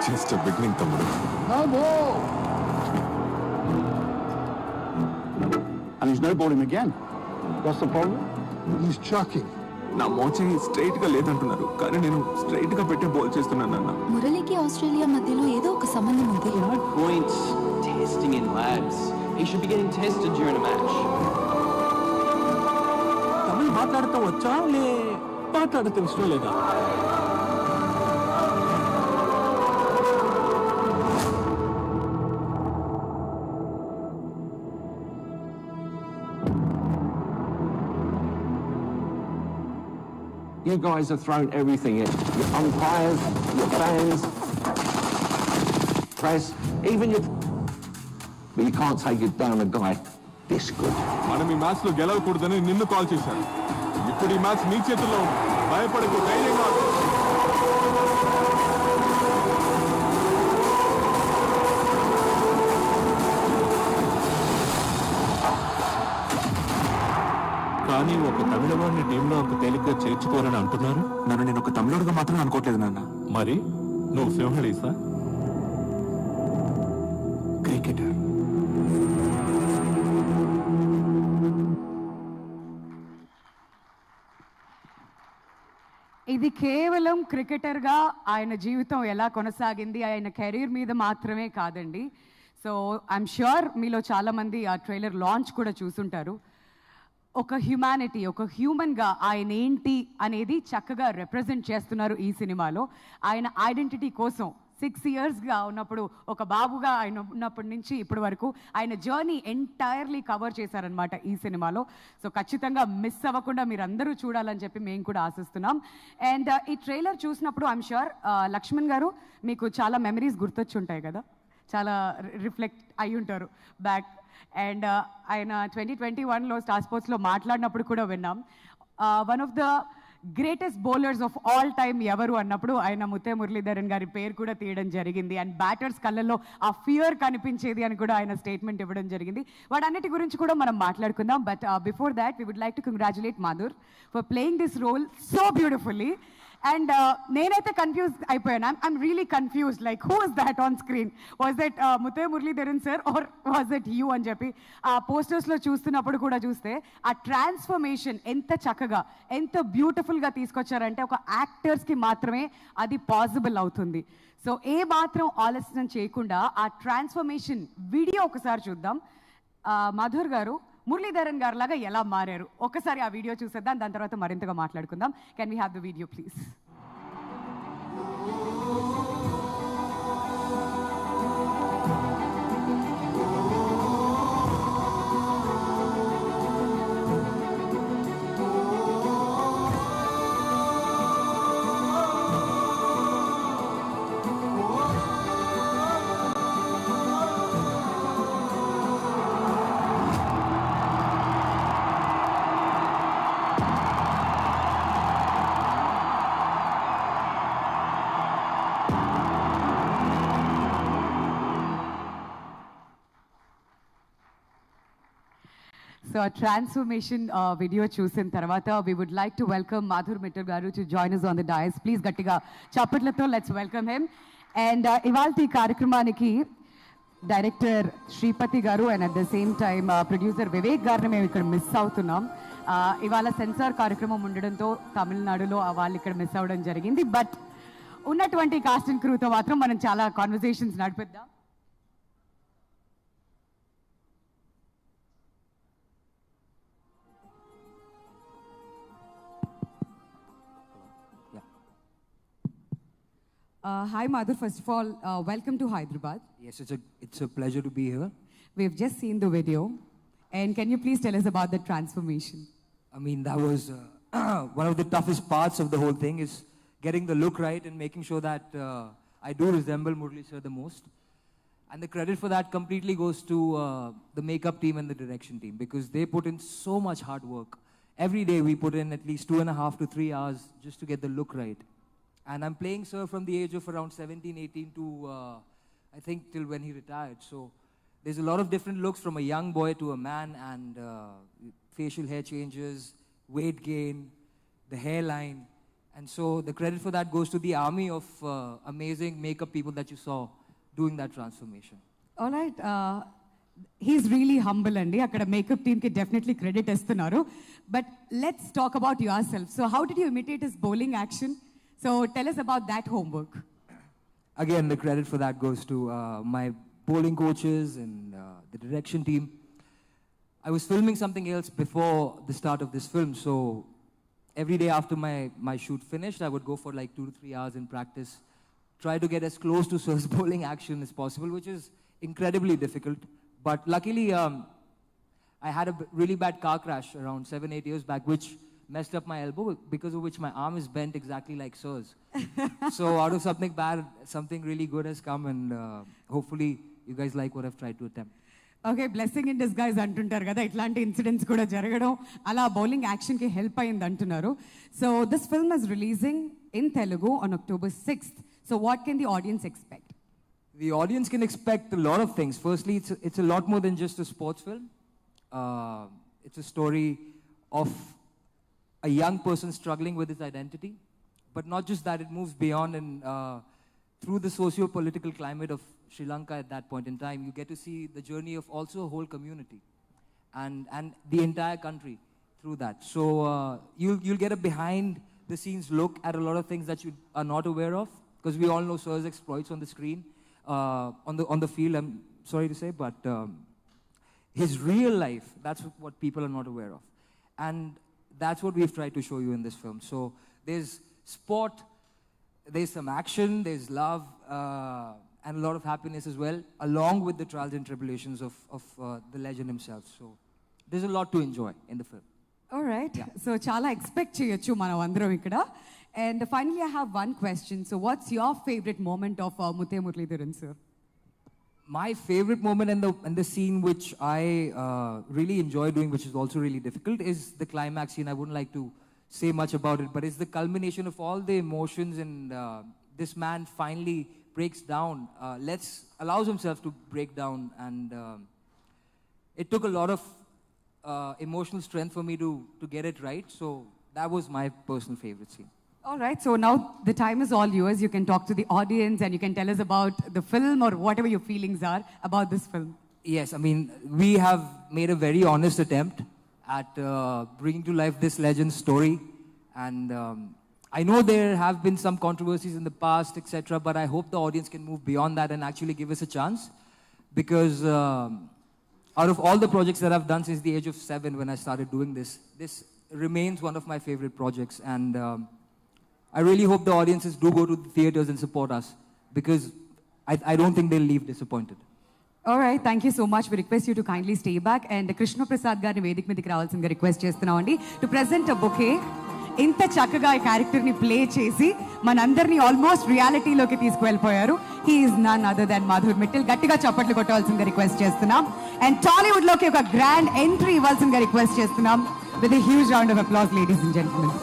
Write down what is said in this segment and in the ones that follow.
Just beginning తమ్ముడు. And he's no bowling again. What's the problem? He's chucking. నా మోచి straight గా లేదంటున్నారు, కానీ నేను స్ట్రైట్ గా పెట్టే బౌల్ చేస్తున్నాను అన్న. మురళికి ఆస్ట్రేలియా మధ్యలో ఏదో ఒక సంబంధం ఉంది. No point testing in labs. He should be getting tested during a match. తమిళ మాట్లాడుతూ వచ్చా లే మాట్లాడుతూ ఇష్టం లేదా? You guys have thrown everything in. Your umpires, your fans, press, even your... But you can't take it down a guy this good. మనం ఈ match లో గెలవకూడదని నిన్ను కాల్ చేశాను. ఇప్పుడు ఈ మ్యాచ్ నీ చేతుల్లో ఉంది. భయపడకు, ధైర్యంగా ఉండు. కానీ ఒక తమిళవాడిని టీంలో అంత తేలిగ్గా చేర్చుకోరని అంటున్నారు. నన్ను నేను ఒక తమిళుడుగా మాత్రం అనుకోవట్లేదు నాన్న. మరి నువ్వు సింహళీసా? క్రికెటర్. ఇది కేవలం క్రికెటర్గా ఆయన జీవితం ఎలా కొనసాగింది, ఆయన కెరీర్ మీద మాత్రమే కాదండి. సో ఐఎమ్ ష్యూర్ మీలో చాలామంది ఆ ట్రైలర్ లాంచ్ కూడా చూసుంటారు. ఒక హ్యుమానిటీ, ఒక హ్యూమన్గా ఆయన ఏంటి అనేది చక్కగా రిప్రజెంట్ చేస్తున్నారు ఈ సినిమాలో. ఆయన ఐడెంటిటీ కోసం 6 yearsగా ఉన్నప్పుడు, ఒక బాబుగా ఆయన ఉన్నప్పటి నుంచి ఇప్పటి వరకు ఆయన జర్నీ ఎంటైర్లీ కవర్ చేశారనమాట ఈ సినిమాలో. సో ఖచ్చితంగా మిస్ అవ్వకుండా మీరు అందరూ చూడాలని చెప్పి మేము కూడా ఆశిస్తున్నాం. అండ్ ఈ ట్రైలర్ చూసినప్పుడు ఐఎమ్ ష్యూర్ లక్ష్మణ్ గారు మీకు చాలా మెమరీస్ గుర్తొచ్చుంటాయి కదా, చాలా రిఫ్లెక్ట్ అయి ఉంటారు బ్యాక్. అండ్ ఆయన 2021లో స్టార్ స్పోర్ట్స్లో మాట్లాడినప్పుడు కూడా విన్నాం, one of the greatest bowlers of all time ఎవరు అన్నప్పుడు ఆయన ముత్తయ్య మురళీధరన్ గారి పేరు కూడా తీయడం జరిగింది. అండ్ బ్యాటర్స్ కళ్ళల్లో ఆ ఫియర్ కనిపించేది అని కూడా ఆయన స్టేట్మెంట్ ఇవ్వడం జరిగింది. వాటన్నిటి గురించి కూడా మనం మాట్లాడుకుందాం. But before that we would like to congratulate Madhur for playing this role so beautifully. And నేనైతే కన్ఫ్యూజ్ అయిపోయాను. I'm really confuse, like who is that on screen? Was that Muttiah Muralitharan sir or was that you అని చెప్పి ఆ పోస్టర్స్లో చూస్తున్నప్పుడు కూడా చూస్తే ఆ transformation ఎంత చక్కగా, ఎంత బ్యూటిఫుల్గా తీసుకొచ్చారంటే ఒక యాక్టర్స్కి మాత్రమే అది పాసిబుల్ అవుతుంది. సో ఏ మాత్రం ఆలస్యం చేయకుండా ఆ ట్రాన్స్ఫర్మేషన్ వీడియో ఒకసారి చూద్దాం. మధుర్ గారు మురళీధరన్ గారు లాగా ఎలా మారారు ఒకసారి ఆ వీడియో చూసేద్దాం, దాని తర్వాత మరింతగా మాట్లాడుకుందాం. Can we have the video please? So a transformation video చూసిన తర్వాత we would like to welcome Madhur Mittal garu to join us on the dais. Please గట్టిగా చప్పట్లతో let's welcome him. And ఇవాల్టి కార్యక్రమానికి డైరెక్టర్ శ్రీపతి గారు and at the same time producer Vivek గారిని మేము ఇక్కడ మిస్ అవుతున్నాం. ఇవాళ సెన్సార్ కార్యక్రమం ఉండడంతో తమిళనాడులో వాళ్ళు ఇక్కడ మిస్ అవ్వడం జరిగింది. బట్ ఉన్నటువంటి కాస్ట్ అండ్ క్రూతో మాత్రం మనం చాలా conversations నడిపిద్దాం. Hi Madhur, first of all, welcome to Hyderabad. Yes, it's a pleasure to be here. We've just seen the video, and can you please tell us about the transformation? I mean, that was one of the toughest parts of the whole thing, is getting the look right and making sure that I do resemble Murali sir the most. And the credit for that completely goes to the makeup team and the direction team, because they put in so much hard work. Every day we put in at least 2.5 to 3 hours just to get the look right. And I'm playing sir from the age of around 17, 18 to I think till when he retired. So there's a lot of different looks from a young boy to a man, and facial hair changes, weight gain, the hairline, And so the credit for that goes to the army of amazing makeup people that you saw doing that transformation. All right. He's really humble అండి అక్కడ makeup టీమ్కి definitely credit ఇస్తున్నారు but let's talk about your self so how did you imitate his bowling action so tell us about that homework. Again, the credit for that goes to my bowling coaches and the direction team. I was filming something else before the start of this film, so every day after my shoot finished, I would go for like 2 to 3 hours in practice, try to get as close to Sir's bowling action as possible, which is incredibly difficult. But luckily, I had a really bad car crash around 7-8 years back, which messed up my elbow, because of which my arm is bent exactly like Sir's. So out of something bad, something really good has come, and hopefully you guys like what I've tried to attempt. Okay blessing in disguise అంటుంటారు కదా ఇట్లాంటి incidents కూడా జరగడం అలా bowling యాక్షన్కి help అయింది అంటున్నారు so this film is releasing in Telugu on October 6th so what can the audience expect The audience can expect a lot of things. Firstly, it's a lot more than just a sports film. It's a story of a young person struggling with his identity. But not just that, it moves beyond and through the socio-political climate of Sri Lanka at that point in time, you get to see the journey of also a whole community and the entire country through that. So you'll get a behind the scenes look at a lot of things that you are not aware of, because we all know Sir's exploits on the screen, on the field, I'm sorry to say, but his real life, that's what people are not aware of. And that's what we've tried to show you in this film. So there's sport, there's some action, there's love, and a lot of happiness as well, along with the trials and tribulations of the legend himself. So there's a lot to enjoy in the film. All right. So చాలా expect చేయొచ్చు మనం అందరం ఇక్కడ and finally I have one question so what's your favourite moment of Muttiah Muralitharan sir? My favorite moment and the scene which I really enjoy doing, which is also really difficult, is the climax scene. I wouldn't like to say much about it, but it's the culmination of all the emotions, and this man finally breaks down, allows himself to break down, and it took a lot of emotional strength for me to get it right. So that was my personal favorite scene. All right, so now the time is all yours. You can talk to the audience and you can tell us about the film or whatever your feelings are about this film. Yes, I mean, we have made a very honest attempt at bringing to life this legend's story. And I know there have been some controversies in the past, etc., but I hope the audience can move beyond that and actually give us a chance. Because out of all the projects that I've done since the age of 7 when I started doing this, this remains one of my favorite projects. And I really hope the audiences do go to the theaters and support us, because I don't think they'll leave disappointed. All right, thank you so much. We request you to kindly stay back. And Krishna Prasad గారిని వేదిక మీదకి రావాల్సిందిగా request చేస్తున్నామండి to present a bouquet. ఇంత చక్కగా ఈ క్యారెక్టర్ని play చేసి మనందరినీ ఆల్మోస్ట్ రియాలిటీలోకి తీసుకువెళ్ళిపోయారు. He is none other than Madhur Mittal. గట్టిగా చప్పట్లు కొట్టవలసిందిగా రిక్వెస్ట్ చేస్తున్నాం. అండ్ టాలీవుడ్లోకి ఒక గ్రాండ్ ఎంట్రీ ఇవ్వాల్సిందిగా రిక్వెస్ట్ చేస్తున్నాం. With a huge round of applause ladies and gentlemen.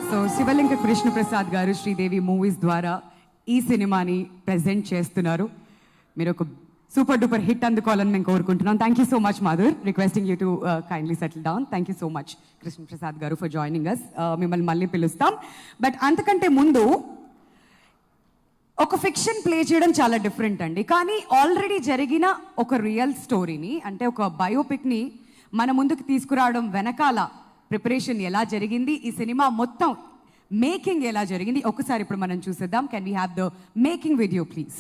So Shivalinga Krishna Prasad గారు శ్రీదేవి మూవీస్ ద్వారా ఈ సినిమాని ప్రెజెంట్ చేస్తున్నారు. మీరు ఒక సూపర్ డూపర్ హిట్ అందుకోవాలని మేము కోరుకుంటున్నాం. Thank you so much Madhur. Requesting you to kindly settle down. Thank you so much Krishna Prasad గారు ఫర్ జాయినింగ్ అస్. మిమ్మల్ని మళ్ళీ పిలుస్తాం. బట్ అంతకంటే ముందు ఒక ఫిక్షన్ ప్లే చేయడం చాలా డిఫరెంట్ అండి. కానీ ఆల్రెడీ జరిగిన ఒక రియల్ స్టోరీని, అంటే ఒక బయోపిక్ని మన ముందుకు తీసుకురావడం వెనకాల ప్రిపరేషన్ ఎలా జరిగింది, ఈ సినిమా మొత్తం మేకింగ్ ఎలా జరిగింది ఒకసారి ఇప్పుడు మనం చూసేద్దాం. Can we have the making video please?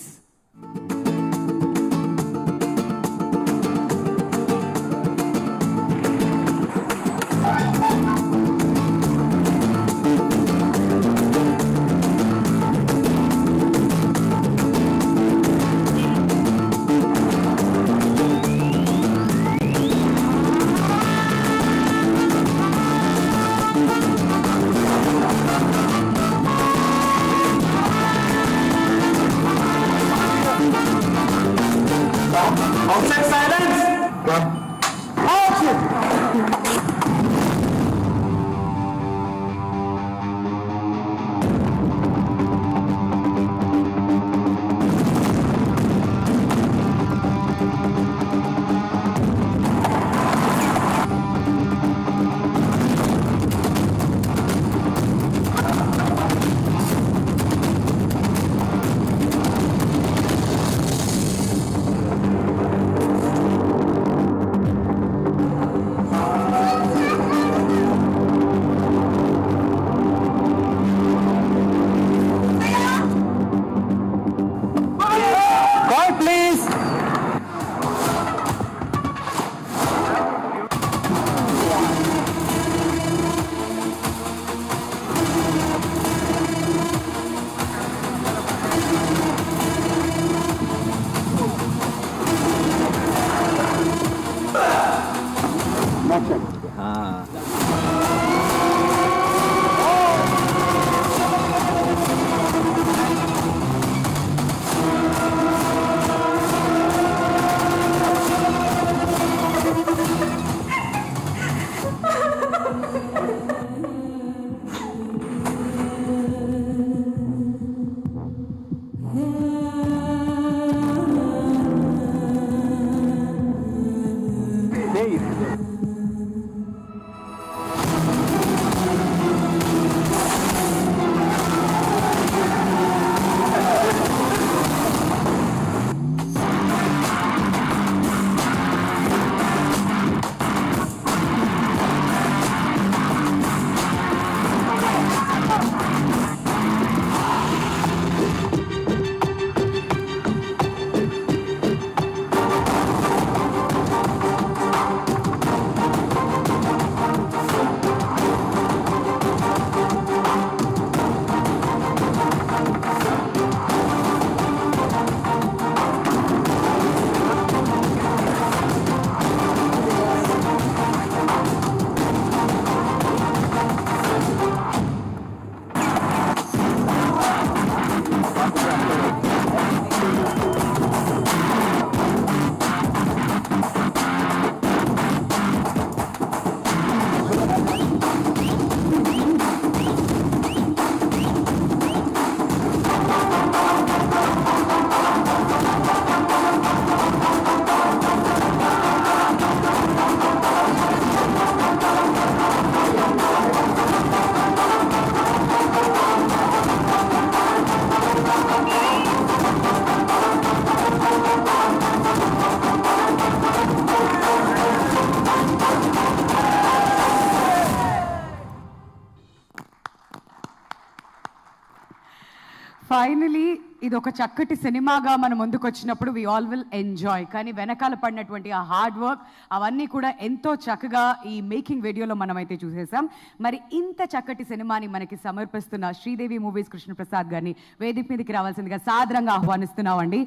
Finally ఇది ఒక చక్కటి సినిమాగా మన ముందుకు వచ్చినప్పుడు వి ఆల్ విల్ ఎంజాయ్. కానీ వెనకాల పడినటువంటి ఆ హార్డ్ వర్క్ అవన్నీ కూడా ఎంతో చక్కగా ఈ మేకింగ్ వీడియోలో మనమైతే చూసేసాం. మరి ఇంత చక్కటి సినిమాని మనకి సమర్పిస్తున్న శ్రీదేవి మూవీస్ కృష్ణప్రసాద్ గారిని వేదిక మీదకి రావాల్సిందిగా సాదరంగా ఆహ్వానిస్తున్నామండి.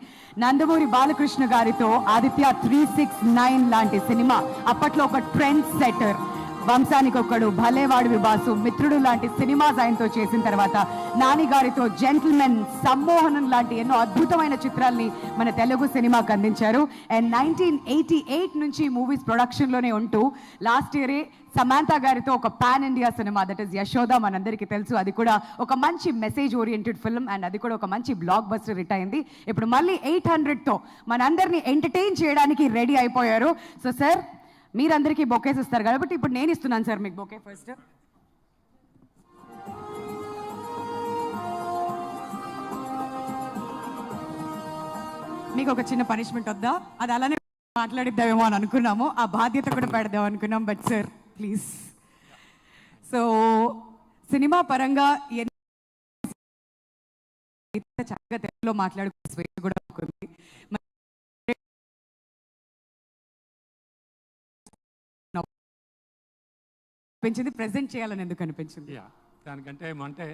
నందమూరి బాలకృష్ణ గారితో ఆదిత్య 369 లాంటి సినిమా అప్పట్లో ఒక ట్రెండ్ సెటర్, వంశానికి ఒక్కడు, భలేవాడు విబాసు, మిత్రుడు లాంటి సినిమాస్ ఆయనతో చేసిన తర్వాత నాని గారితో జెంటిల్మెన్, సమ్మోహనం లాంటి ఎన్నో అద్భుతమైన చిత్రాల్ని మన తెలుగు సినిమాకి అందించారు. అండ్ 1988 నుంచి మూవీస్ ప్రొడక్షన్లోనే ఉంటూ లాస్ట్ ఇయరే సమాంతా గారితో ఒక pan India cinema that is Yashoda మనందరికీ తెలుసు. అది కూడా ఒక మంచి మెసేజ్ ఓరియంటెడ్ ఫిల్మ్ అండ్ అది కూడా ఒక మంచి బ్లాక్ బస్టర్ హిట్ అయింది. ఇప్పుడు మళ్ళీ 800తో మనందరినీ ఎంటర్టైన్ చేయడానికి రెడీ అయిపోయారు. సో సార్, మీరందరికీ బొకేస్ ఇస్తారు కాబట్టి ఇప్పుడు నేను ఇస్తున్నాను సార్ మీకు బొకే. ఫస్ట్ మీకు ఒక చిన్న పనిష్మెంట్ వద్దా? అది అలానే మాట్లాడిద్దామేమో అని అనుకున్నాము, ఆ బాధ్యత కూడా పెడదాం అనుకున్నాం. But sir please. So cinema పరంగా చక్కగా తెలుగులో మాట్లాడుకునే స్వేచ్ఛ కూడా ఉంటుంది. అనిపించింది ప్రెజెంట్ చేయాలని ఎందుకు అనిపించింది? దానికంటే ఏమంటే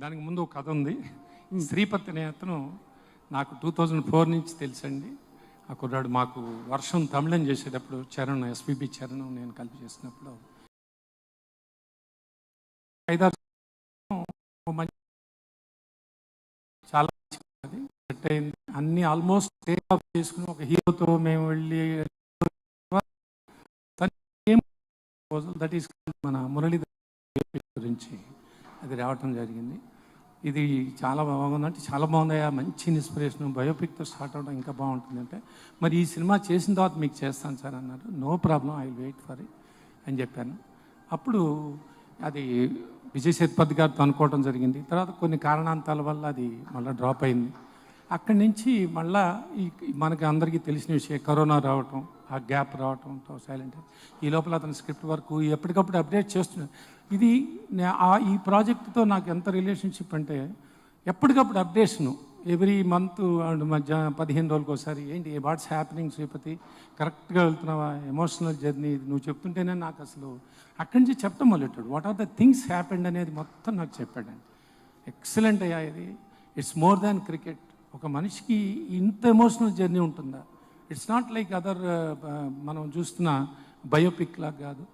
దానికి ముందు ఒక కథ ఉంది. శ్రీపతి అనే అతను నాకు 2004 నుంచి తెలుసండి. ఆ కుర్రాడు మాకు వర్షం తమిళం చేసేటప్పుడు చరణ్, ఎస్పీబి చరణ్ నేను కలిపి చేసినప్పుడు 5-6 చాలా సెట్ అయింది. అన్నీ ఆల్మోస్ట్ టేక్ ఆఫ్ చేసుకుని ఒక హీరోతో మేము వెళ్ళి దట్ ఈస్ మన మురళీధర్ గురించి అది రావటం జరిగింది. ఇది చాలా బాగుందంటే చాలా బాగుందయ్యా, మంచి ఇన్స్పిరేషన్, బయోపిక్తో స్టార్ట్ అవడం ఇంకా బాగుంటుంది అంటే, మరి ఈ సినిమా చేసిన తర్వాత మీకు చేస్తాను సార్ అన్నారు. No problem, I will wait for it అని చెప్పాను. అప్పుడు అది విజయ్ సేతుపతి గారితో అనుకోవడం జరిగింది. తర్వాత కొన్ని కారణాంతాల వల్ల అది మళ్ళీ డ్రాప్ అయింది. అక్కడి నుంచి మళ్ళీ మనకి అందరికీ తెలిసిన విషయం కరోనా రావటం, ఆ గ్యాప్ రావటంతో సైలెంట్. ఈ లోపల అతని స్క్రిప్ట్ వర్క్ ఎప్పటికప్పుడు అప్డేట్ చేస్తున్నాను. ఇది ఈ ప్రాజెక్టుతో నాకు ఎంత రిలేషన్షిప్ అంటే ఎప్పటికప్పుడు అప్డేషను, ఎవ్రీ మంత్ అండ్ మధ్య 15 రోజులకు ఒకసారి ఏంటి వాట్స్ హ్యాపెనింగ్ శ్రీపతి, కరెక్ట్గా వెళ్తున్నావా, ఎమోషనల్ జర్నీ నువ్వు చెప్తుంటేనే నాకు అసలు అక్కడి నుంచి చెప్పడం మొదలెట్టాడు. What are the things happened అనేది మొత్తం నాకు చెప్పాడండి. ఎక్సలెంట్ అయ్యా, ఇది ఇట్స్ మోర్ దాన్ క్రికెట్. ఒక మనిషికి ఇంత ఎమోషనల్ జర్నీ ఉంటుందా? ఇట్స్ నాట్ లైక్ అదర్ మనం చూస్తున్న బయోపిక్ లాగా కాదు.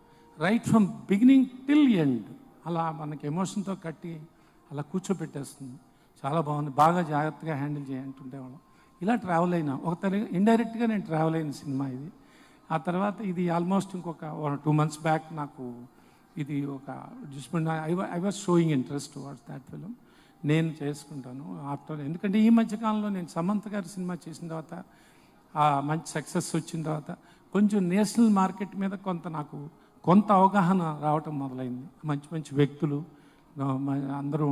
Right from beginning till end అలా మనకి ఎమోషన్తో కట్టి అలా కూర్చోపెట్టేస్తుంది. చాలా బాగుంది, బాగా జాగ్రత్తగా హ్యాండిల్ చేయంటుండేవాళ్ళం. ఇలా ట్రావెల్ అయినా ఒక ఇండైరెక్ట్గా నేను ట్రావెల్ అయిన సినిమా ఇది. ఆ తర్వాత ఇది ఆల్మోస్ట్ ఇంకొక 2 months బ్యాక్ నాకు ఇది ఒక I was sowing interest towards that film. నేను చేసుకుంటాను ఆఫ్టర్, ఎందుకంటే ఈ మధ్యకాలంలో నేను సమంత గారి సినిమా చేసిన తర్వాత మంచి సక్సెస్ వచ్చిన తర్వాత కొంచెం నేషనల్ మార్కెట్ మీద నాకు కొంత అవగాహన రావటం మొదలైంది. మంచి మంచి వ్యక్తులు అందరూ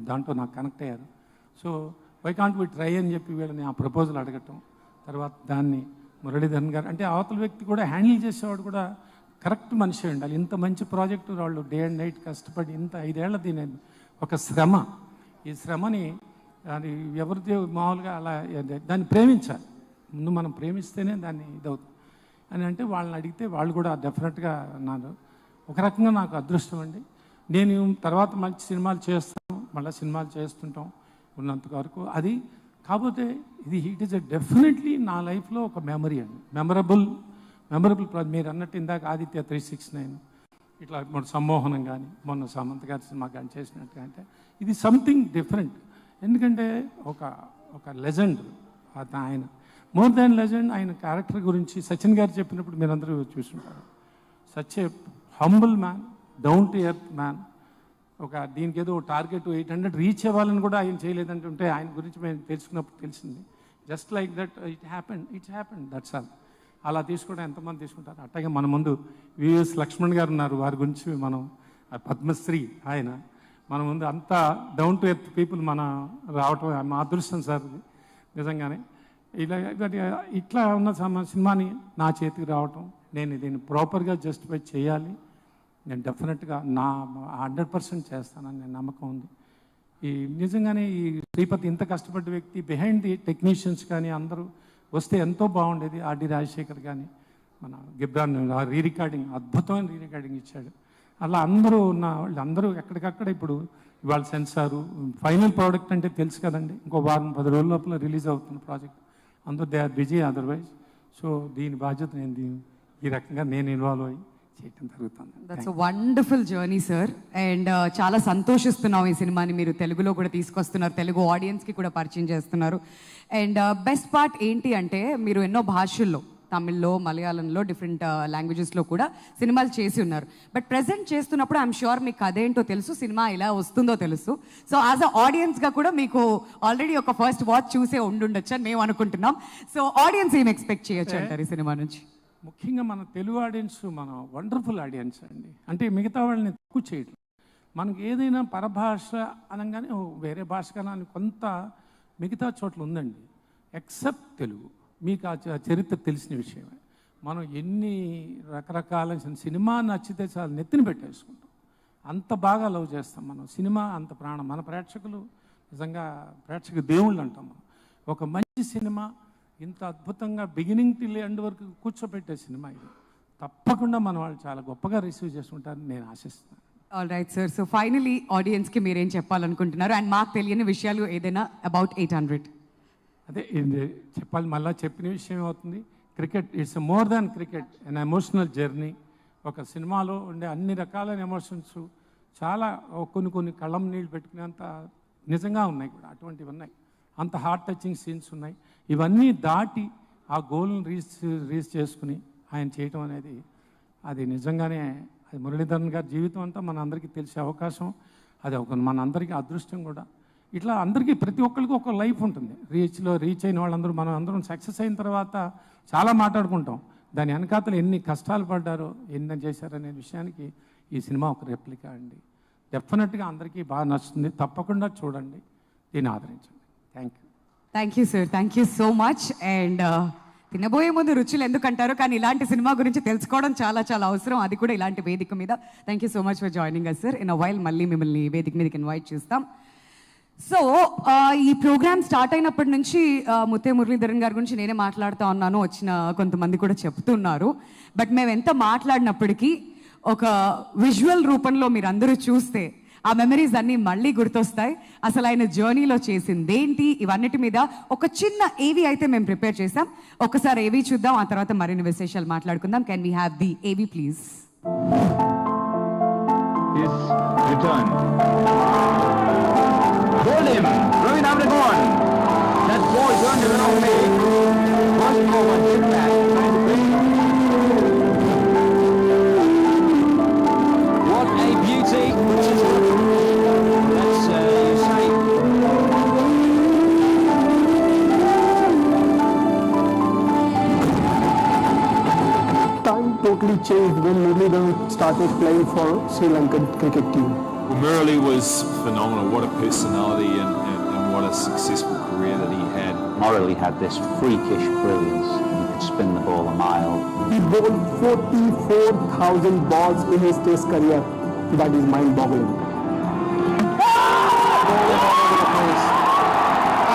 దాంట్లో నాకు కనెక్ట్ అయ్యారు. So why can't we try అని చెప్పి వీళ్ళని ఆ ప్రపోజల్ అడగటం, తర్వాత దాన్ని మురళీధరన్ గారు అంటే అవతల వ్యక్తి కూడా హ్యాండిల్ చేసేవాడు కూడా కరెక్ట్ మనిషి ఉండాలి. ఇంత మంచి ప్రాజెక్టు వాళ్ళు డే అండ్ నైట్ కష్టపడి ఇంత 5 ఏళ్ల దీని ఒక శ్రమ, ఈ శ్రమని అది ఎవరితో మామూలుగా అలా దాన్ని ప్రేమించాలి. ముందు మనం ప్రేమిస్తేనే దాన్ని ఇదవుతుంది అని అంటే వాళ్ళని అడిగితే వాళ్ళు కూడా డెఫినెట్గా అన్నారు. ఒక రకంగా నాకు అదృష్టం అండి. నేను తర్వాత మంచి సినిమాలు చేస్తాను, మళ్ళీ సినిమాలు చేస్తుంటాం ఉన్నంత వరకు అది. కాకపోతే ఇట్ ఈస్ డెఫినెట్లీ నా లైఫ్లో ఒక మెమరీ అండి, మెమరబుల్ మీరు అన్నట్టు ఇందాక ఆదిత్య 369 ఇట్లా మన సమ్మోహనం కానీ మొన్న సమంత గారి సినిమా కానీ చేసినట్టుగా అంటే ఇది సంథింగ్ డిఫరెంట్. ఎందుకంటే ఒక లెజెండ్ ఆయన, మోర్ దాన్ లెజెండ్. ఆయన క్యారెక్టర్ గురించి సచిన్ గారు చెప్పినప్పుడు మీరందరూ చూసుంటారు. Such a humble man, down to earth man. దీనికి ఏదో టార్గెట్ 800 రీచ్ అవ్వాలని కూడా ఆయన చేయలేదంటుంటే ఆయన గురించి మేము తెలుసుకున్నప్పుడు తెలిసింది. Just like that it's happened that's all. అలా తీసుకోవడం ఎంతమంది తీసుకుంటారు. అట్లాగే మన ముందు VVS లక్ష్మణ్ గారు ఉన్నారు, వారి గురించి మనం పద్మశ్రీ ఆయన మన ముందు అంతా డౌన్ టు ఎర్త్ పీపుల్ మన రావటం మా అదృష్టం సార్ నిజంగానే. ఇట్లా ఉన్న సినిమాని నా చేతికి రావటం, నేను దీన్ని ప్రాపర్గా జస్టిఫై చేయాలి, నేను డెఫినెట్గా 100% చేస్తానని నేను నమ్మకం ఉంది. నిజంగానే ఈ శ్రీపతి ఇంత కష్టపడ్డ వ్యక్తి, బిహైండ్ ది టెక్నీషియన్స్ కానీ అందరూ వస్తే ఎంతో బాగుండేది. ఆర్డి రాజశేఖర్ కానీ మన గిబ్రాన్ రీరికార్డింగ్, అద్భుతమైన రీరికార్డింగ్ ఇచ్చాడు. అలా అందరూ ఉన్న వాళ్ళందరూ ఎక్కడికక్కడ ఇప్పుడు ఇవాళ సెన్సారు ఫైనల్ ప్రోడక్ట్ అంటే తెలుసు కదండి, ఇంకో 10 రోజుల లోపల రిలీజ్ అవుతున్న ప్రాజెక్ట్. అందరూ they are busy otherwise. So దీని బాధ్యత ఈ రకంగా నేను ఇన్వాల్వ్ అయ్యి చేయటం జరుగుతుంది. That's a wonderful journey sir. And చాలా సంతోషిస్తున్నాం ఈ సినిమాని మీరు తెలుగులో కూడా తీసుకొస్తున్నారు, తెలుగు ఆడియన్స్కి కూడా పరిచయం చేస్తున్నారు. అండ్ బెస్ట్ పార్ట్ ఏంటి అంటే మీరు ఎన్నో భాషల్లో, తమిళ్లో, మలయాళంలో, డిఫరెంట్ లాంగ్వేజెస్లో కూడా సినిమాలు చేసి ఉన్నారు. బట్ ప్రెజెంట్ చేస్తున్నప్పుడు ఐఎమ్ షూర్ మీకు అదేంటో తెలుసు, సినిమా ఎలా వస్తుందో తెలుసు. సో యాజ్ అ ఆడియన్స్గా కూడా మీకు ఆల్రెడీ ఒక ఫస్ట్ వాచ్ చూసే ఉండుండొచ్చు అని మేము అనుకుంటున్నాం. సో ఆడియన్స్ ఏం ఎక్స్పెక్ట్ చేయొచ్చు అంటారు ఈ సినిమా నుంచి? ముఖ్యంగా మన తెలుగు ఆడియన్స్ మన వండర్ఫుల్ ఆడియన్స్ అండి. అంటే మిగతా వాళ్ళని తక్కువ చేయడం, మనకి ఏదైనా పరభాష అనగానే వేరే భాష కన్నా అని కొంత మిగతా చోట్ల ఉందండి, ఎక్సెప్ట్ తెలుగు. మీకు ఆ చరిత్ర తెలిసిన విషయమే. మనం ఎన్ని రకరకాల సినిమా నచ్చితే చాలా నెత్తిన పెట్టేసుకుంటాం, అంత బాగా లవ్ చేస్తాం మనం. సినిమా అంత ప్రాణం. మన ప్రేక్షకులు నిజంగా ప్రేక్షక దేవుళ్ళు అంటాం మనం. ఒక మంచి సినిమా ఇంత అద్భుతంగా బిగినింగ్ టిల్ ఎండ్ వరకు కూర్చోబెట్టే సినిమా ఇది. తప్పకుండా మన వాళ్ళు చాలా గొప్పగా రిసీవ్ చేసుకుంటారని నేను ఆశిస్తున్నాను. All right sir. So finally ఆడియన్స్కి మీరేం చెప్పాలనుకుంటున్నారు? అండ్ మాకు తెలియని విషయాలు ఏదైనా అబౌట్ 800? అదే చెప్పాలి, మళ్ళీ చెప్పిన విషయం అవుతుంది. Cricket it's more than cricket, an emotional journey. ఒక సినిమాలో ఉండే అన్ని రకాలైన ఎమోషన్స్ చాలా కొన్ని కళ్ళం నీళ్ళు పెట్టుకునేంత నిజంగా ఉన్నాయి కూడా, అటువంటివి ఉన్నాయి. అంత హార్ట్ టచింగ్ సీన్స్ ఉన్నాయి. ఇవన్నీ దాటి ఆ గోల్ని రీచ్ చేసుకుని ఆయన చేయటం అనేది అది నిజంగానే అది మురళీధరన్ గారి జీవితం అంతా మన అందరికీ తెలిసే అవకాశం, అది మన అందరికీ అదృష్టం కూడా. ఇట్లా అందరికీ ప్రతి ఒక్కరికి ఒక లైఫ్ ఉంటుంది. రీచ్ అయిన వాళ్ళందరూ మనం అందరం సక్సెస్ అయిన తర్వాత చాలా మాట్లాడుకుంటాం, దాని వెనకాతలు ఎన్ని కష్టాలు పడ్డారో, ఎన్ని చేశారనే విషయానికి ఈ సినిమా ఒక రెప్లికా అండి. డెఫినెట్గా అందరికీ బాగా నచ్చుతుంది. తప్పకుండా చూడండి, దీన్ని ఆదరించండి. Thank you sir, thank you so much. And తినబోయే ముందు రుచులు ఎందుకంటారు, కానీ ఇలాంటి సినిమా గురించి తెలుసుకోవడం చాలా చాలా అవసరం, అది కూడా ఇలాంటి వేదిక మీద. Thank you so much for joining us sir. In a while మళ్ళీ మిమ్మల్ని వేదిక మీదకి ఇన్వైట్ చేస్తాం. సో ఈ ప్రోగ్రామ్ స్టార్ట్ అయినప్పటి నుంచి ముత్తయ్య మురళీధరన్ గారి గురించి నేనే మాట్లాడుతూ ఉన్నాను, వచ్చిన కొంతమంది కూడా చెప్తున్నారు. బట్ మేము ఎంత మాట్లాడినప్పటికీ ఒక విజువల్ రూపంలో మీరు అందరూ చూస్తే ఆ మెమరీస్ అన్నీ మళ్ళీ గుర్తొస్తాయి. అసలు ఆయన జర్నీలో చేసింది ఏంటి, ఇవన్నిటి మీద ఒక చిన్న ఏవి అయితే మేము ప్రిపేర్ చేసాం. ఒకసారి ఏవి చూద్దాం, ఆ తర్వాత మరిన్ని విశేషాలు మాట్లాడుకుందాం. కెన్ వీ హ్యావ్ ది ఏవి please? His return. Hold him! Ravi Navinagon! That ball turned to the wrong way. First over, hit back. What a beauty. That's you say. Time totally changed when Muralitharan started playing for Sri Lankan cricket team. Murali was phenomenal. What a personality and what a successful career that he had. Murali had this freakish brilliance. He could spin the ball a mile. He bowled 44,000 balls in his test career. That is mind-boggling.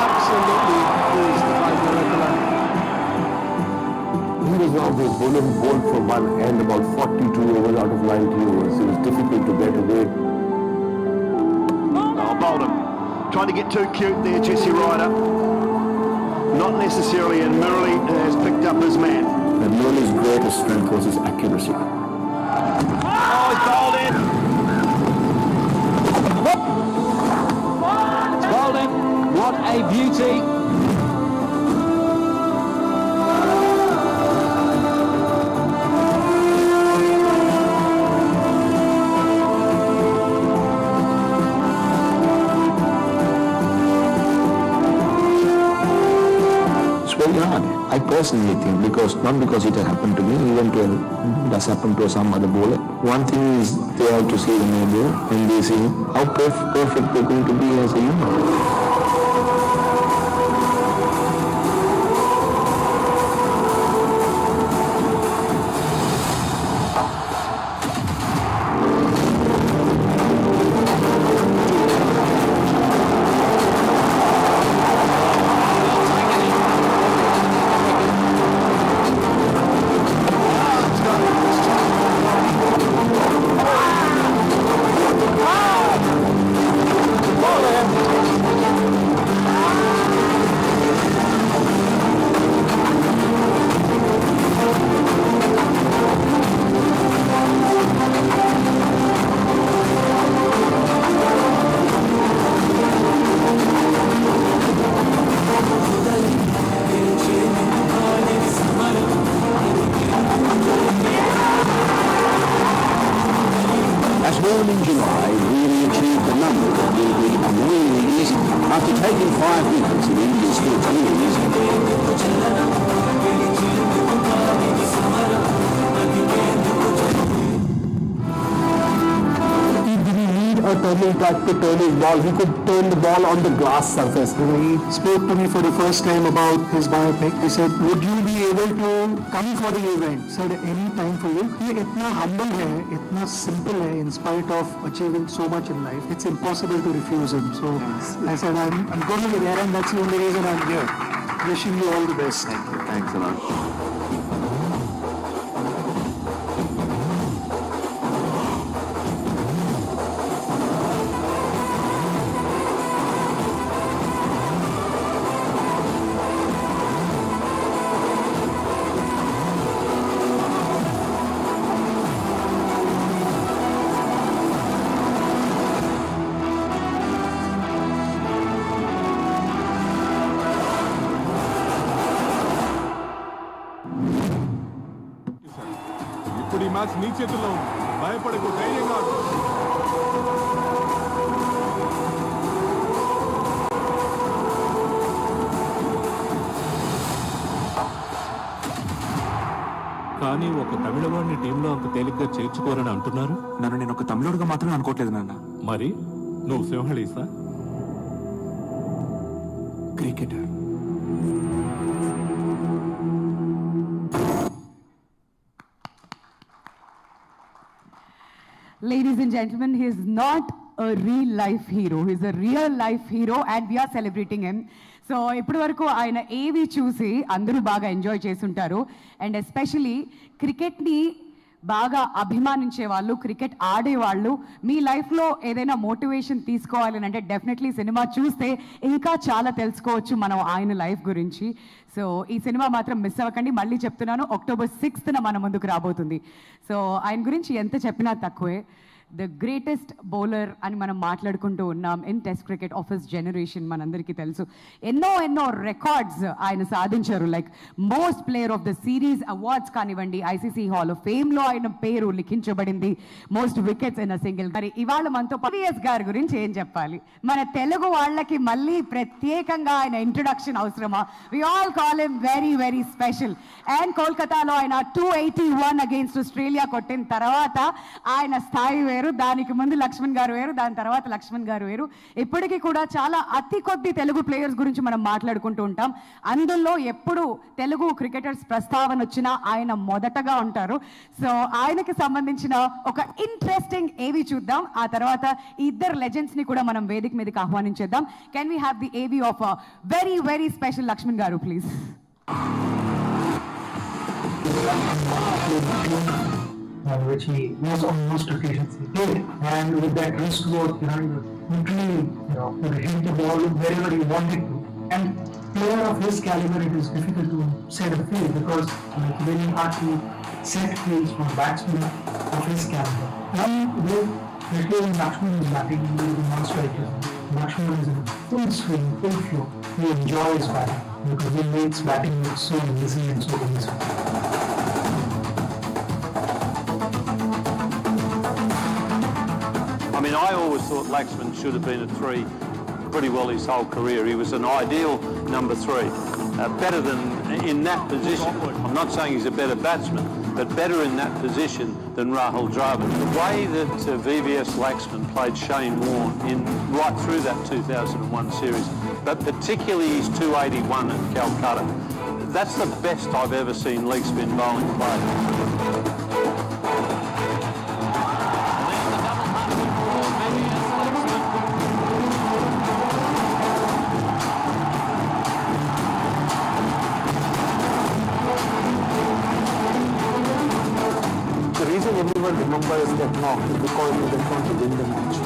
Absolutely crazy by Muralitharan. He was always bowling ball from one hand about 42 overs out of 90 overs. It was difficult to get away. Oh, Bolden. Trying to get too cute there, Jesse Ryder. Not necessarily, and Murali has picked up his man. And Murali's greatest strength was his accuracy. Oh, he's bowled in. Bolden, what a beauty. Very hard. I personally think, not because it has happened to me, even to does happen to some other bowler. One thing is they have to see the no ball and they see how perfect they're going to be as a human. As born in July really achieved the number that will be really easy. After taking 5 wickets in India's 4 innings, a turning track to turn his ball. He could turn the ball on the glass surface. He spoke to me for the first time about his biopic. He said, would you be able to come for the event? I said, any time for you. He itna humble hai, itna simple hai, in spite of achieving so much in life. It's impossible to refuse him. So I said, I'm going to be there, and that's the only reason I'm here. Wishing you all the best. Thank you. Thanks a lot. ఇప్పుడు ఈ match నీ చేతుల్లో ఉంది. భయపడకు, ధైర్యంగా ఆడు. కానీ ఒక తమిళవాడిని టీంలో అంత తేలిగ్గా చేర్చుకోరని అంటున్నారు. నన్ను నేను ఒక తమిళోడుగా మాత్రమే అనుకోవట్లేదు నాన్న. మరి నువ్వు సింహళీసా? Cricketer. Ladies and gentlemen, he is not a real life hero. He is a real life hero and we are celebrating him. So, ఇప్పటి వరకు ఆయన ఏవి చూసి అందరూ బాగా ఎంజాయ్ చేస్తుంటారు. అండ్ ఎస్పెషలీ క్రికెట్ని బాగా అభిమానించే వాళ్ళు, క్రికెట్ ఆడేవాళ్ళు, మీ లైఫ్లో ఏదైనా మోటివేషన్ తీసుకోవాలి అంటే డెఫినెట్లీ సినిమా చూస్తే ఇంకా చాలా తెలుసుకోవచ్చు మనం ఆయన లైఫ్ గురించి. సో ఈ సినిమా మాత్రం మిస్ అవ్వకండి. మళ్ళీ చెప్తున్నాను, October 6th మన ముందుకు రాబోతుంది. సో ఆయన గురించి ఎంత చెప్పినా తక్కువే. ద గ్రేటెస్ట్ బౌలర్ అని మనం మాట్లాడుకుంటూ ఉన్నాం in test cricket of his generation. మనందరికీ తెలుసు ఎన్నో రికార్డ్స్ ఆయన సాధించారు. Like most player of the series awards కానివ్వండి, ఐసీసీ హాల్ ఆఫ్ ఫేమ్లో ఆయన పేరు లిఖించబడింది, most wickets in a single. మరి ఇవాళ మనతో VVS గారి గురించి ఏం చెప్పాలి? మన తెలుగు వాళ్ళకి మళ్ళీ ప్రత్యేకంగా ఆయన ఇంట్రొడక్షన్ అవసరమా? We all call him very very special. And కోల్కతాలో ఆయన 281 అగేన్స్ట్ ఆస్ట్రేలియా కొట్టిన తర్వాత ఆయన స్థాయి వేరు, దానికి ముందు లక్ష్మణ్ గారు వేరు, దాని తర్వాత లక్ష్మణ్ గారు వేరు. ఇప్పటికీ కూడా చాలా అతి కొద్ది తెలుగు ప్లేయర్స్ గురించి మనం మాట్లాడుకుంటూ ఉంటాం. అందులో ఎప్పుడు తెలుగు క్రికెటర్స్ ప్రస్తావన వచ్చినా ఆయన మొదటగా ఉంటారు. సో ఆయనకి సంబంధించిన ఒక ఇంట్రెస్టింగ్ ఏవి చూద్దాం. ఆ తర్వాత ఇద్దరు లెజెండ్స్ ని కూడా మనం వేదిక మీదకి ఆహ్వానించేద్దాం. Can we have the AV of very very special Laxman గారు please? Which he was on most occasions he did, and with that wrist work, literally, could hit the ball wherever he wanted to. And player of his caliber, it is difficult to set a field because it's very hard to set fields for batsmen of his caliber. And with when Laxman is batting, he is a non-striker. Laxman is in full swing, full flow. He enjoys batting because he makes batting look so easy and so easy. I mean, I always thought Laxman should have been a 3 pretty well his whole career. He was an ideal number 3. Better than in that position. I'm not saying he's a better batsman, but better in that position than Rahul Dravid. The way that VVS Laxman played Shane Warne right through that 2001 series, but particularly his 281 at Calcutta, that's the best I've ever seen leg spin bowling played. The reason everyone remembers that knock is because he went on to win the match.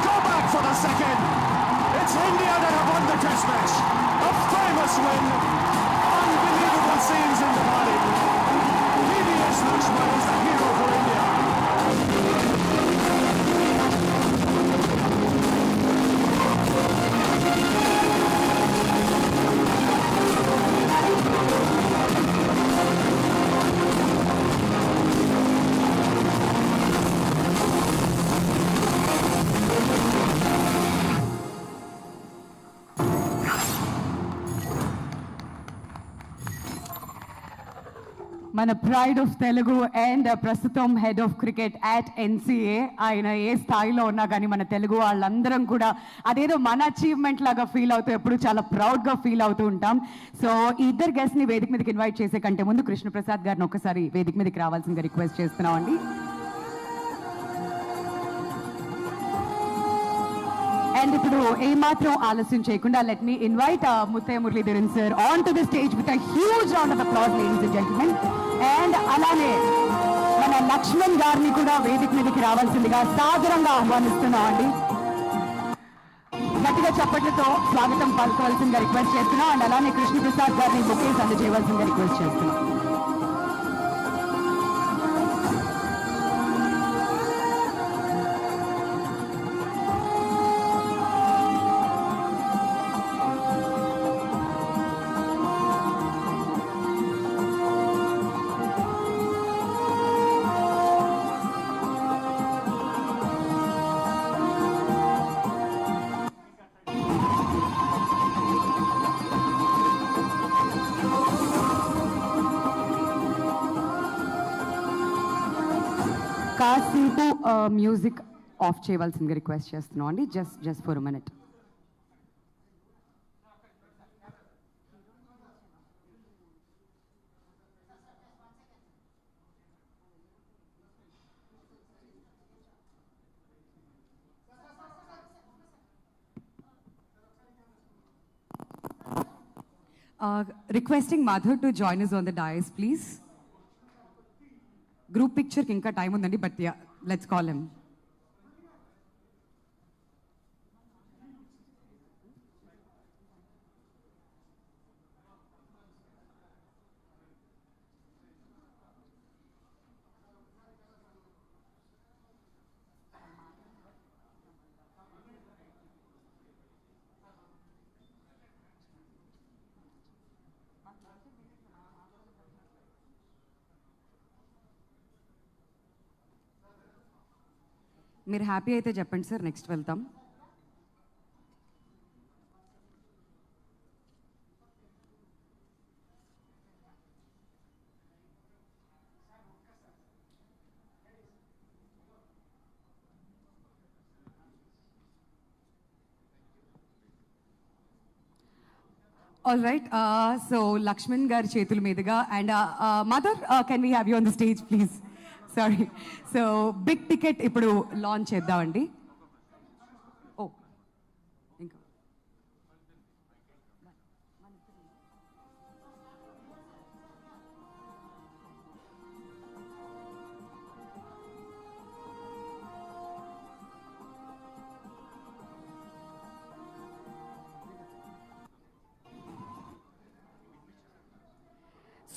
Go back for the second. It's India that have won the test match. A famous win. Unbelievable scenes in the valley. VVS Laxman is the hero for India. మన pride of Telugu and ప్రస్తుతం head of cricket at NCA. ఆయన ఏ స్థాయిలో ఉన్నా కానీ మన తెలుగు వాళ్ళందరం కూడా అదేదో మన అచీవ్మెంట్ లాగా ఫీల్ అవుతూ ఎప్పుడు చాలా ప్రౌడ్గా ఫీల్ అవుతూ ఉంటాం. సో ఈ ఇద్దరు గెస్ట్ని వేదిక మీదకి ఇన్వైట్ చేసే కంటే ముందు కృష్ణప్రసాద్ గారిని ఒకసారి వేదిక మీదకి రావాల్సిందిగా రిక్వెస్ట్ చేస్తున్నామండి. అండ్ ఇప్పుడు ఏమాత్రం ఆలస్యం చేయకుండా let me invite Muttiah Muralitharan sir on to the stage with a huge round of applause ladies and gentlemen. And అలానే మన లక్ష్మణ్ గారిని కూడా వేదిక మీదకి రావాల్సిందిగా సాదరంగా ఆహ్వానిస్తున్నాం అండి. గట్టిగా చప్పట్లతో స్వాగతం పలకవలసిందిగా రిక్వెస్ట్ చేస్తున్నాం. అండ్ అలానే కృష్ణప్రసాద్ గారిని బొకేస్ అందజేయవలసిందిగా రిక్వెస్ట్ చేస్తున్నాం. కాసేపు మ్యూజిక్ ఆఫ్ చేయవలసిందిగా రిక్వెస్ట్ చేస్తున్నాం అండి. Just for minute. Requesting Madhur to join us on the dais, please. Group picture ki inka time undandi, but yeah, let's call him. మీరు హ్యాపీ అయితే చెప్పండి సార్, నెక్స్ట్ వెళ్తాం. All right, so Laxman గారి చేతుల మీదుగా and mother, can we have you on the stage please? Sorry. So big ticket ఇప్పుడు launch చేద్దామండి. ఓ ఇంకా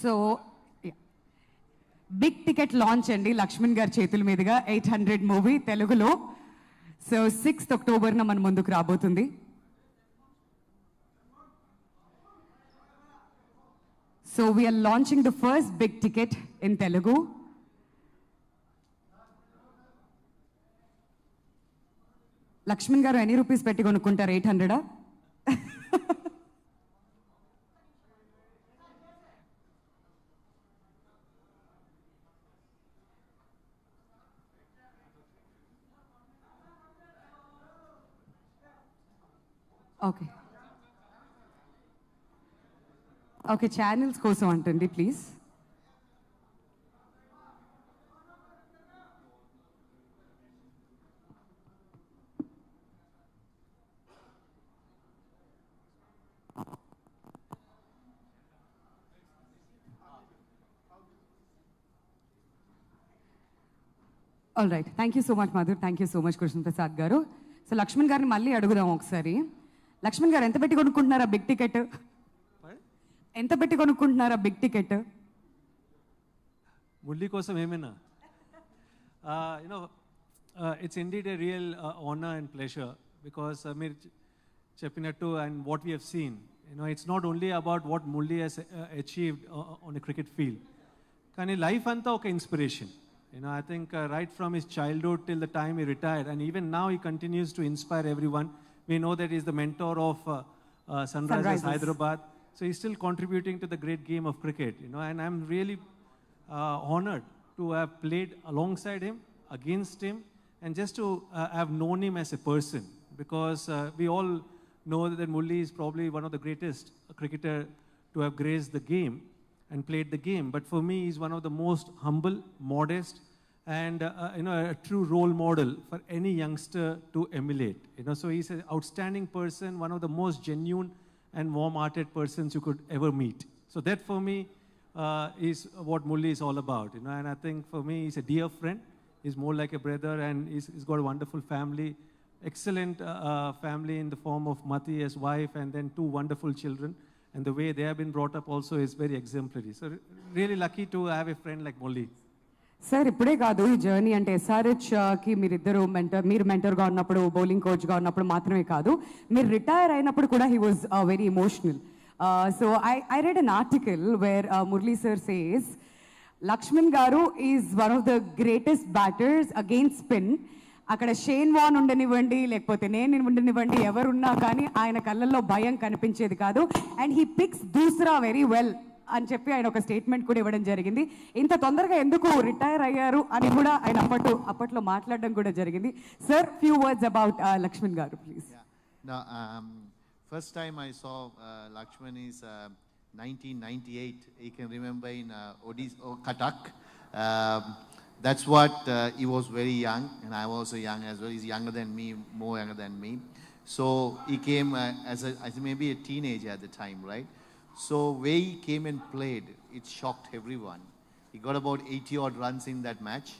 సో బిగ్ టికెట్ లాంచ్ అండి లక్ష్మణ్ గారి చేతుల మీదుగా 800 మూవీ తెలుగులో. సో 6th October మన ముందుకు రాబోతుంది. So we're launching the first big ticket in Telugu. Laxman గారు ఎన్ని రూపీస్ పెట్టి కొనుక్కుంటారు? 800? ఓకే ఓకే, ఛానల్స్ కోసం అంటండి please. All right, thank you so much Madhur, thank you so much Krishna Prasad గారు. సో లక్ష్మణ్ గారిని మళ్ళీ అడుగుదాం ఒకసారి. లక్ష్మణ్ గారు ఎంత పెట్టి కొనుక్కుంటున్నారా బిగ్ టికెట్? ఎంత పెట్టి కొనుక్కుంటున్నారా బిగ్ టికెట్? మురళి కోసం ఏమైనా? It's indeed a real honor and pleasure because మీరు చెప్పినట్టు and what we have seen, it's not only about what Murali has achieved on a cricket field. కానీ లైఫ్ అంతా ఒక inspiration. I think right from his childhood till the time he retired, and even now he continues to inspire everyone. We know that he's the mentor of Sunrisers Hyderabad. So he's still contributing to the great game of cricket, and I'm really honored to have played alongside him, against him, and just to have known him as a person, because we all know that Murali is probably one of the greatest cricketer to have graced the game and played the game. But for me, he's one of the most humble, modest, and a true role model for any youngster to emulate. So he's an outstanding person, one of the most genuine and warm-hearted persons you could ever meet. So that for me is what Murali is all about. And I think for me, he's a dear friend. He's more like a brother, and he's got a wonderful family, excellent family in the form of Mati, his wife, and then 2 wonderful children. And the way they have been brought up also is very exemplary. So really lucky to have a friend like Murali. Sir ఇప్పుడే కాదు ఈ journey, అంటే SRHకి మీరిద్దరు మీరు మెంటర్గా ఉన్నప్పుడు, bowling కోచ్గా ఉన్నప్పుడు మాత్రమే కాదు, మీరు రిటైర్ అయినప్పుడు కూడా he was very emotional. So I read an article where Murali sir says Laxman garu is one of the greatest batters against spin. అక్కడ షేన్ వాన్ ఉండనివ్వండి, లేకపోతే నేను ఉండనివ్వండి, ఎవరున్నా కానీ ఆయన కళ్ళల్లో భయం కనిపించేది కాదు. And he picks doosra very well అని చెప్పి ఆయన ఒక స్టేట్మెంట్ కూడా ఇవ్వడం జరిగింది. ఇంత తొందరగా ఎందుకు రిటైర్ అయ్యారు అని కూడా ఆయన అప్పట్లో మాట్లాడడం కూడా జరిగింది. Sir, few words about Laxman గారు please. First time I saw Laxman is 1998. You can remember in Katak. That's what he was very young, and I was also young as well. He's younger than me, more younger than me. So he came as maybe a teenager at the time, right? So way he came and played, it shocked everyone. He got about 80 odd runs in that match,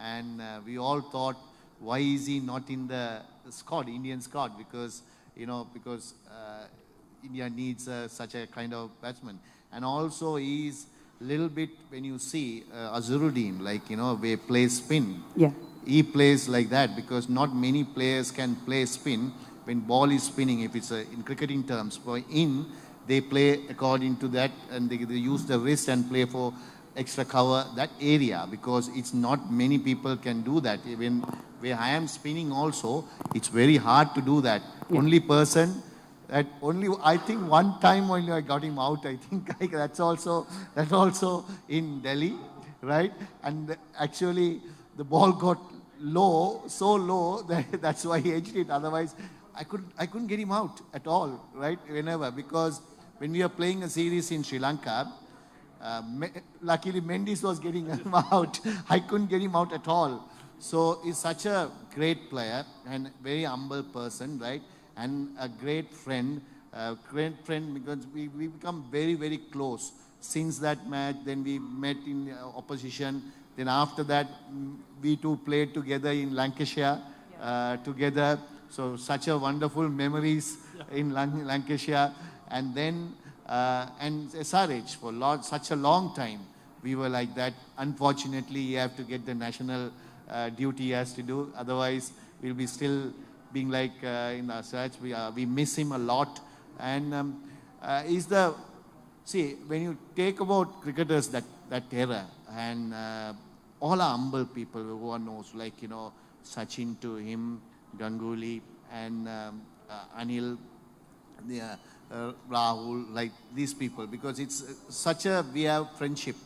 and we all thought, why is he not in the squad, Indian squad? Because India needs such a kind of batsman. And also he's little bit, when you see Azharuddin, like, they play spin. Yeah. He plays like that because not many players can play spin when ball is spinning. If it's in cricketing terms, they play according to that, and they use the wrist and play for extra cover that area, because it's not many people can do that. Even where I am spinning also, it's very hard to do that. Yeah. Only person that I think one time only I got him out. I think that's also in Delhi, right? And actually the ball got low, so low that's why he edged it. Otherwise, I couldn't get him out at all, right? Whenever, because when we are playing a series in Sri Lanka, luckily Mendes was getting him out. I couldn't get him out at all. So he's such a great player and very humble person, right? And a great friend because we become very, very close since that match. Then we met in opposition. Then after that, we two played together in Lancashire together. So such a wonderful memories in Lancashire. And then and SRH for such a long time we were like that. Unfortunately, you have to get the national duty he has to do. Otherwise, we'll be still being like in our search. We miss him a lot. And see, when you take about cricketers that era, and all are humble people who one knows, like, Sachin to him, Ganguly, and Anil, Rahul, like these people, because it's we have friendship,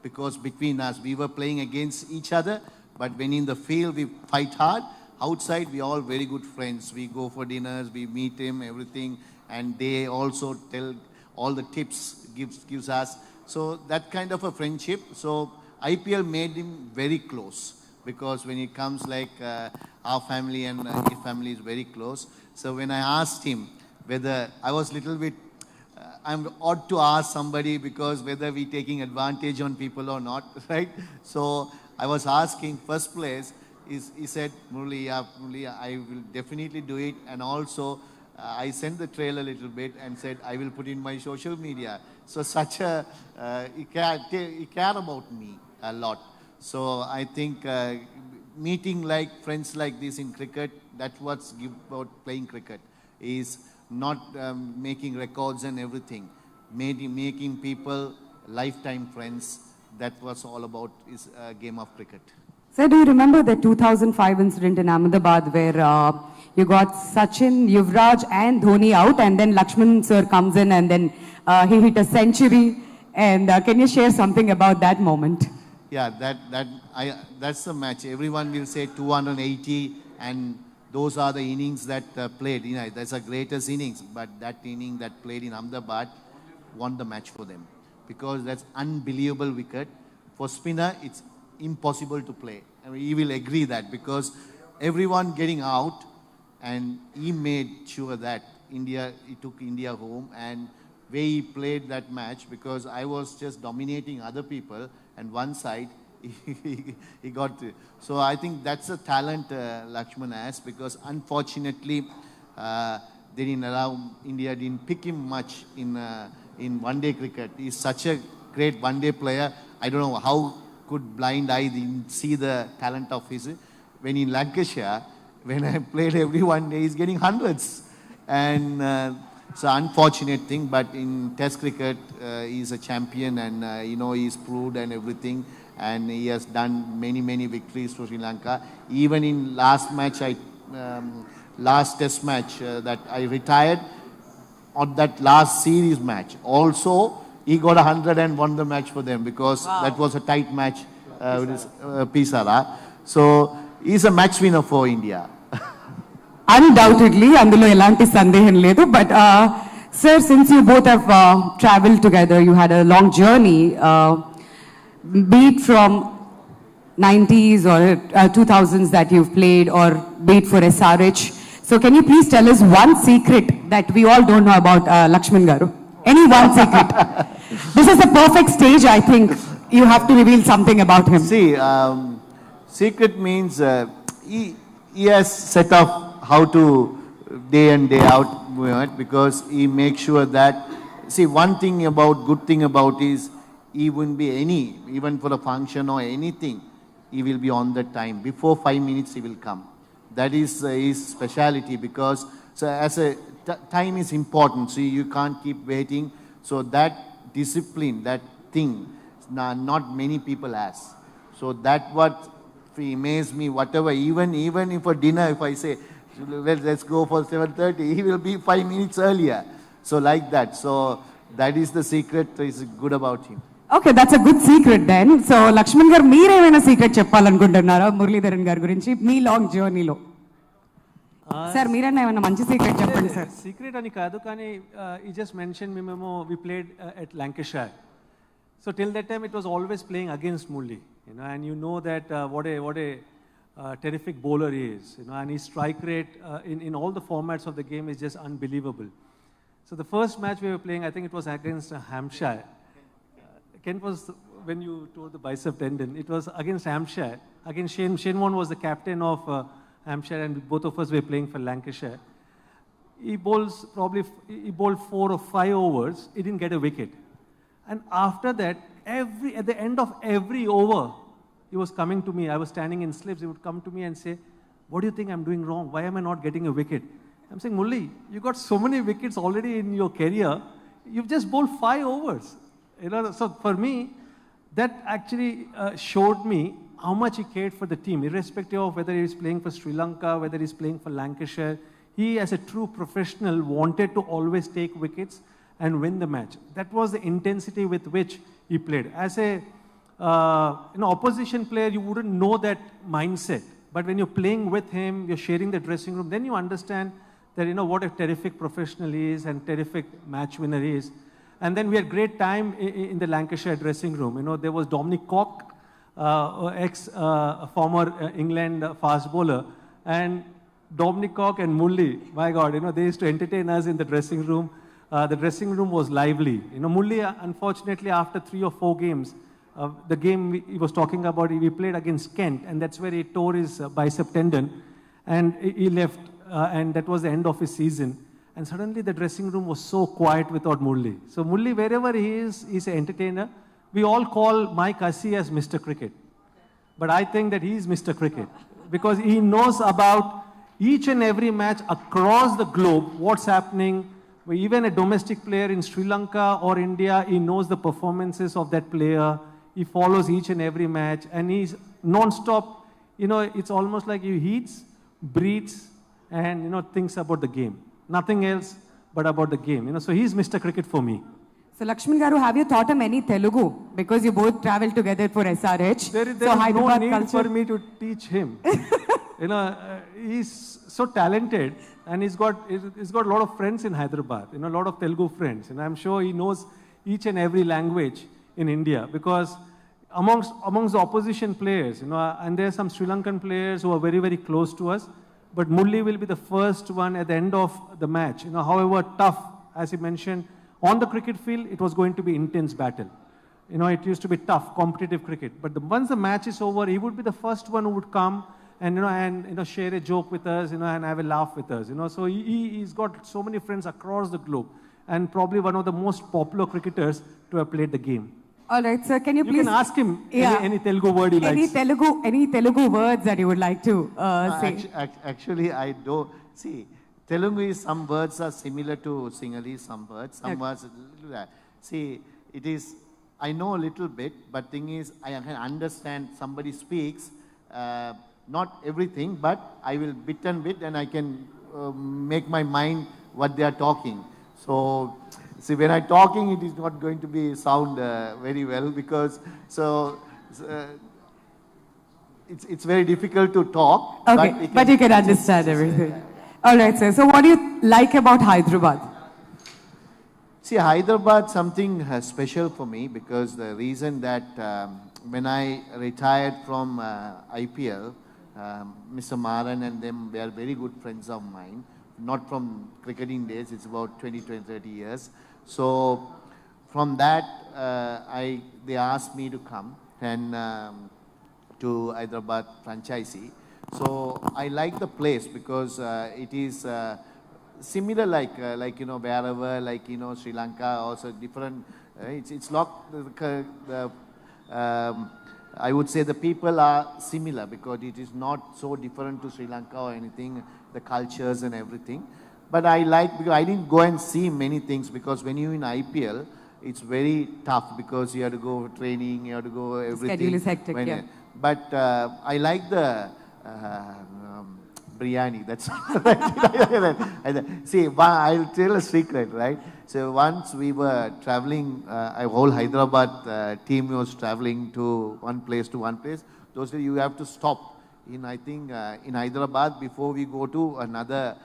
because between us, we were playing against each other, but when in the field, we fight hard. Outside, we all very good friends. We go for dinners, we meet him, everything, and they also tell all the tips, gives us. So that kind of a friendship. So IPL made him very close, because when it comes like our family and his family is very close. So when I asked him whether, I was little bit, I'm odd to ask somebody because whether we taking advantage on people or not, right? So I was asking, first place, he said, Murali, I will definitely do it. And also, I sent the trailer a little bit and said, I will put in my social media. So he cared about me a lot. So I think meeting like friends like this in cricket, that's what's about playing cricket, is not making records and everything. Making people lifetime friends, that was all about is a game of cricket. Sir, do you remember the 2005 incident in Ahmedabad where you got Sachin, Yuvraj and Dhoni out, and then Laxman sir comes in and then he hit a century? And can you share something about that moment? Yeah, that's the match. Everyone will say 280, and those are the innings that played. That's the greatest innings, but that inning that played in Ahmedabad won the match for them, because that's unbelievable wicket. For spinner, it's impossible to play. I mean, he will agree that, because everyone getting out, and he made sure that he took India home, and way he played that match, because I was just dominating other people, and one side he got to. So I think that's the talent Laxman has, because unfortunately they didn't allow, India didn't pick him much in one-day cricket. He's such a great one-day player. I don't know how could blind eye didn't see the talent of his. When in Lancashire, when I played every one day, he's getting hundreds. And it's an unfortunate thing, but in Test cricket, he's a champion, and he's proved and everything. And he has done many, many victories for Sri Lanka. Even in last Test match that I retired, on that last series match, also he got 100 and won the match for them, because that was a tight match with his Pisara. So he's a match winner for India. Undoubtedly, అందులో ఎలాంటి సందేహం లేదు. But sir, since you both have traveled together, you had a long journey, be it from 90s or 2000s that you've played, or be it for SRH. So can you please tell us one secret that we all don't know about Laxman garu? Any one secret. This is the perfect stage, I think. You have to reveal something about him. See, secret means he has set up how to day in, day out movement, because he makes sure that, see, one thing about, good thing about is, he wouldn't be even for a function or anything, he will be on the time. Before 5 minutes he will come. That is his speciality, because so as a time is important, so you can't keep waiting. So that discipline, that thing, not many people has. So that what amazed me, whatever, even if for dinner, if I say, well, let's go for 7:30, he will be 5 minutes earlier. So like that. So that is the secret is good about him. Okay, that's a good secret then. So Laxman garu, meer emaina secret cheppalanukuntunnara Muralitharan garu gurinchi mee long journey lo? Sir, meerana emaina manchi secret cheppandi sir. Secret ani kaadu kani he just mentioned we played at Lancashire. So till that time it was always playing against Mulli, and you know that what a terrific bowler he is, and his strike rate in all the formats of the game is just unbelievable. So the first match we were playing, I think it was against Hampshire. Kent was, when you told the bicep tendon, it was against Hampshire. Again, Shane Warne was the captain of Hampshire, and both of us were playing for Lancashire. He bowled 4 or 5 overs. He didn't get a wicket. And after that, at the end of every over, he was coming to me. I was standing in slips. He would come to me and say, "What do you think I'm doing wrong? Why am I not getting a wicket?" I'm saying, "Mulli, you got so many wickets already in your career. You've just bowled 5 overs." So for me, that actually showed me how much he cared for the team, irrespective of whether he's playing for Sri Lanka, whether he's playing for Lancashire. He, as a true professional, wanted to always take wickets and win the match. That was the intensity with which he played. As a opposition player, you wouldn't know that mindset. But when you're playing with him, you're sharing the dressing room, then you understand that, what a terrific professional he is and terrific match winner he is. And then we had great time in the Lancashire dressing room. There was Dominic Cock, former England fast bowler, and Dominic Cock and Mulli, my God, they used to entertain us in the dressing room. The dressing room was lively. Mulli, unfortunately, after 3 or 4 games, the game he was talking about, we played against Kent, and that's where he tore his bicep tendon, and he left, and that was the end of his season. And suddenly the dressing room was so quiet without Mulli. So Mulli, wherever he is, he's an entertainer. We all call Mike Hussey as Mr. Cricket. But I think that he's Mr. Cricket, because he knows about each and every match across the globe, what's happening. Even a domestic player in Sri Lanka or India, he knows the performances of that player. He follows each and every match, and he's non-stop. It's almost like he eats, breathes, and thinks about the game. Nothing else but about the game. So he's Mr. Cricket for me. So Laxman garu, have you taught him any Telugu? Because you both traveled together for SRH. There is no need culture for me to teach him. He's so talented, and he's got a lot of friends in Hyderabad. A lot of Telugu friends, and I'm sure he knows each and every language in India, because amongst the opposition players, and there are some Sri Lankan players who are very, very close to us. But Mulli will be the first one at the end of the match. However tough, as he mentioned, on the cricket field, it was going to be intense battle. It used to be tough, competitive cricket. But once the match is over, he would be the first one who would come and share a joke with us, and have a laugh with us. So he's got so many friends across the globe, and probably one of the most popular cricketers to have played the game. All right, sir. Can you please? You can ask him any Telugu word he likes. Any Telugu words that you would like to say? Actually, I don't. See, Telugu is, some words are similar to Sinhalese, some words. Some words. See, it is, I know a little bit, but thing is, I can understand somebody speaks, not everything, but I will bit and bit, and I can make my mind what they are talking. So, see, when I'm talking, it is not going to be sound very well, because it's very difficult to talk. Okay, but you can understand everything. All right, sir. So what do you like about Hyderabad? See, Hyderabad, something special for me, because the reason that when I retired from IPL, Mr. Maran and them, they are very good friends of mine. not from cricketing days, it's about 20, 30 years. So from that, they asked me to come and to Hyderabad franchisee. So I like the place because it is similar like wherever, Sri Lanka, also different. It's not I would say the people are similar because it is not so different to Sri Lanka or anything, the cultures and everything. But I like, because I didn't go and see many things, because when you're in IPL, it's very tough because you have to go training, you have to go everything. Schedule is hectic, yeah. But I like the biryani. That's see. I'll tell a secret, right? So once we were traveling, a whole Hyderabad team was traveling to one place. Those days you have to stop in, I think, in Hyderabad before we go to another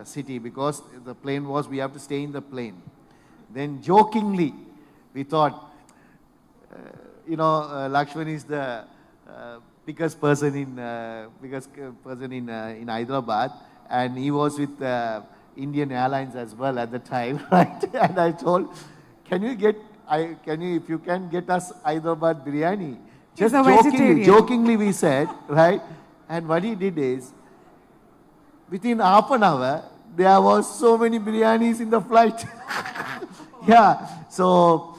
city, because the plane was, we have to stay in the plane. Then jokingly, we thought, Laxman is the biggest person in Hyderabad, and he was with Indian Airlines as well at the time, right? And I told, if you can get us Hyderabad biryani, just jokingly we said, right? And what he did is, within half an hour, there was so many biryanis in the flight. Yeah, so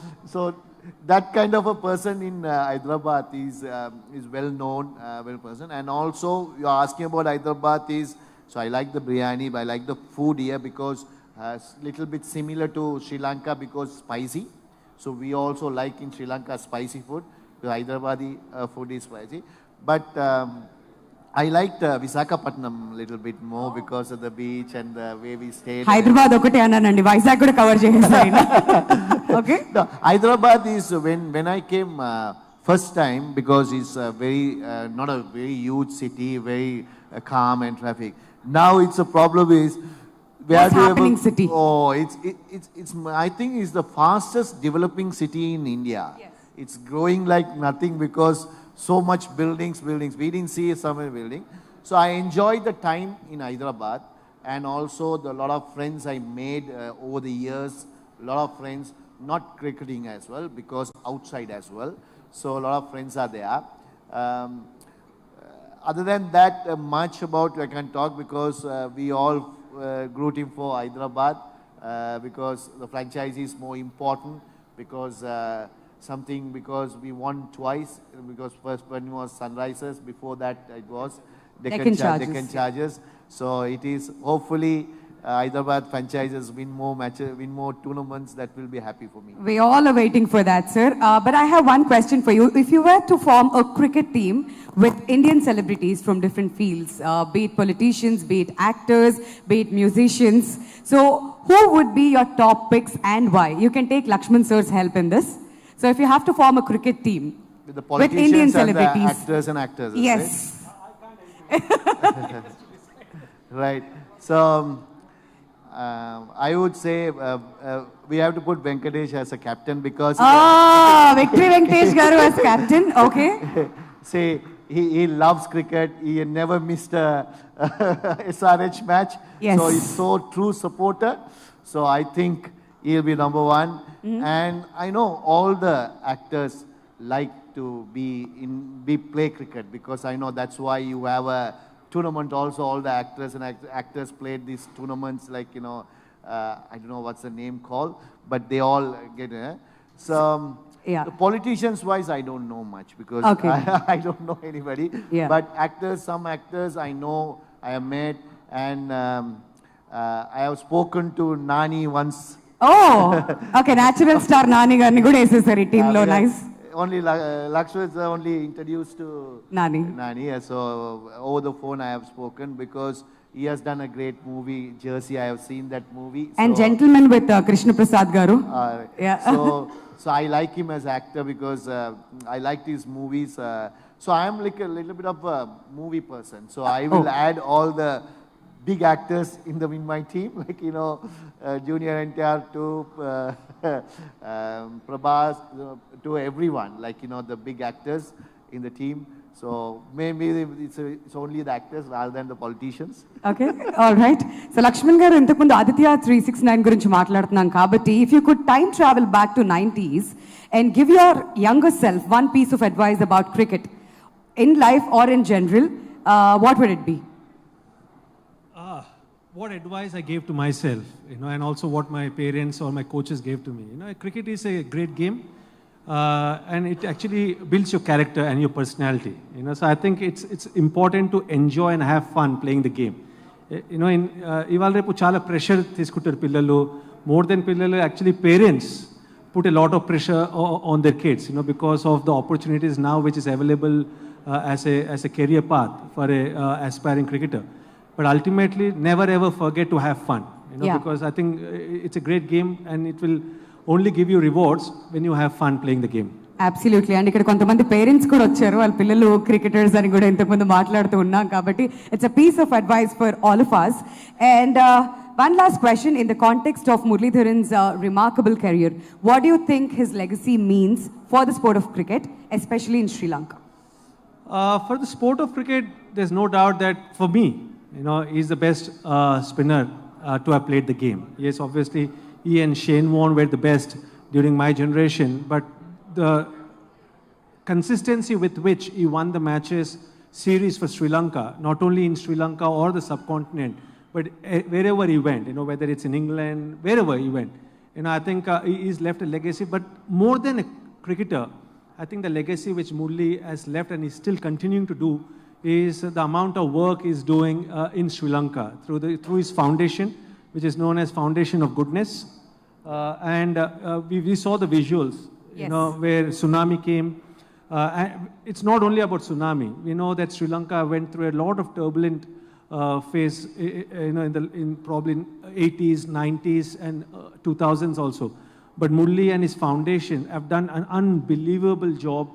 that kind of a person in Hyderabad is well known, person. And also, you are asking about Hyderabad is, so I like the biryani, but I like the food here because it's little bit similar to Sri Lanka because spicy. So we also like in Sri Lanka spicy food. The Hyderabadi food is spicy. But I liked Visakhapatnam a little bit more because of the beach and the way we stayed. Hyderabad okate annanandi, Vizag kuda cover cheyesari. Okay. No, Hyderabad is when I came first time, because it's very not a very huge city, very calm and traffic. Now it's a problem is what's happening city? Oh, it's I think it's the fastest developing city in India. Yes. It's growing like nothing because so much buildings. We didn't see so many buildings. So I enjoyed the time in Hyderabad, and also the lot of friends I made over the years. A lot of friends, not cricketing as well, because outside as well. So a lot of friends are there. Other than that, much about I can talk because we all rooting for Hyderabad because the franchise is more important, because because we won twice, because first one was Sunrisers, before that it was Deccan Chargers. So it is hopefully Hyderabad franchises win more matches, win more tournaments. That will be happy for me. We all are waiting for that, sir. But I have one question for you. If you were to form a cricket team with Indian celebrities from different fields, be it politicians, be it actors, be it musicians, so who would be your top picks and why? You can take Laxman sir's help in this. So if you have to form a cricket team with the with Indian celebrities, and actors, yes. Right? Right. So I would say we have to put Venkatesh as a captain because Victory Venkatesh Garu as captain. Okay. See, he loves cricket. He never missed a SRH match. Yes. So he's so true supporter. So I think he'll be number one. Mm-hmm. And I know all the actors like to play cricket, because I know that's why you have a tournament also. All the actors and actors played these tournaments, like, I don't know what's the name called, but they all get so yeah. The politicians wise, I don't know much because okay. I don't know anybody. Yeah. But some actors I know, I have met, and I have spoken to Nani once. Oh, okay. Natural star Nani garni kuda esesari team lo, nice. Only Laxman is only introduced to Nani. So over the phone I have spoken, because he has done a great movie, Jersey. I have seen that movie. And Gentleman with Krishna Prasad Garu. Yeah. So I like him as actor because I liked his movies. So I am like a little bit of a movie person. So I will add all the big actors in my team, like, Junior NTR to Prabhas, to everyone, like, the big actors in the team. So maybe it's only the actors rather than the politicians. Okay, all right. So Laxman garu intakundu Aditya 369 gurinchi maatladutunnam kabatti, if you could time travel back to 90s and give your younger self one piece of advice about cricket in life or in general, what would it be? What advice I gave to myself, and also what my parents or my coaches gave to me. Cricket is a great game. And it actually builds your character and your personality. So I think it's important to enjoy and have fun playing the game. Ival repu chala pressure తీసుకుంటారు పిల్లలు. More than పిల్లలు, actually parents put a lot of pressure on their kids, because of the opportunities now which is available as a career path for a aspiring cricketer. But ultimately, never ever forget to have fun, because I think it's a great game and it will only give you rewards when you have fun playing the game. Absolutely. And ikkada kontamandi parents kuda vacharu, all pillallu cricketers ani kuda intamundu maatladutu unnam kabatti it's a piece of advice for all of us. And one last question, in the context of Muralitharan's remarkable career, what do you think his legacy means for the sport of cricket, especially in Sri Lanka? For the sport of cricket, there's no doubt that for me, he's the best spinner to have played the game. Yes, obviously, he and Shane Warne were the best during my generation, but the consistency with which he won the matches series for Sri Lanka, not only in Sri Lanka or the subcontinent, but wherever he went, whether it's in England, wherever he went, I think he's left a legacy. But more than a cricketer, I think the legacy which Murli has left and is still continuing to do is the amount of work he's doing in Sri Lanka through his foundation, which is known as Foundation of Goodness. And we saw the visuals, where tsunami came. And it's not only about tsunami. We know that Sri Lanka went through a lot of turbulent phase, in probably 80s, 90s, and 2000s also. But Murli and his foundation have done an unbelievable job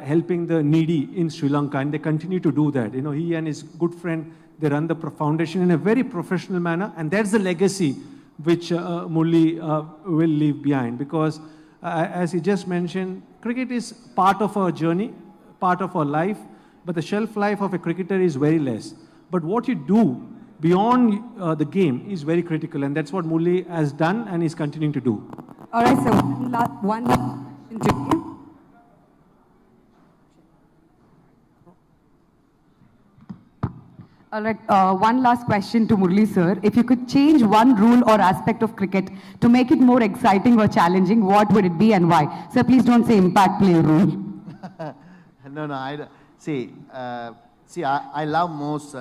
helping the needy in Sri Lanka, and they continue to do that. He and his good friend, they run the foundation in a very professional manner, and that's the legacy which Murli will leave behind. Because as he just mentioned, cricket is part of our journey, part of our life, but the shelf life of a cricketer is very less. But what you do beyond the game is very critical, and that's what Murli has done and is continuing to do. All right, so one interview. All right, one last question to Murli sir. If you could change one rule or aspect of cricket to make it more exciting or challenging, what would it be and why? Sir, please don't say impact play rule. No, I love most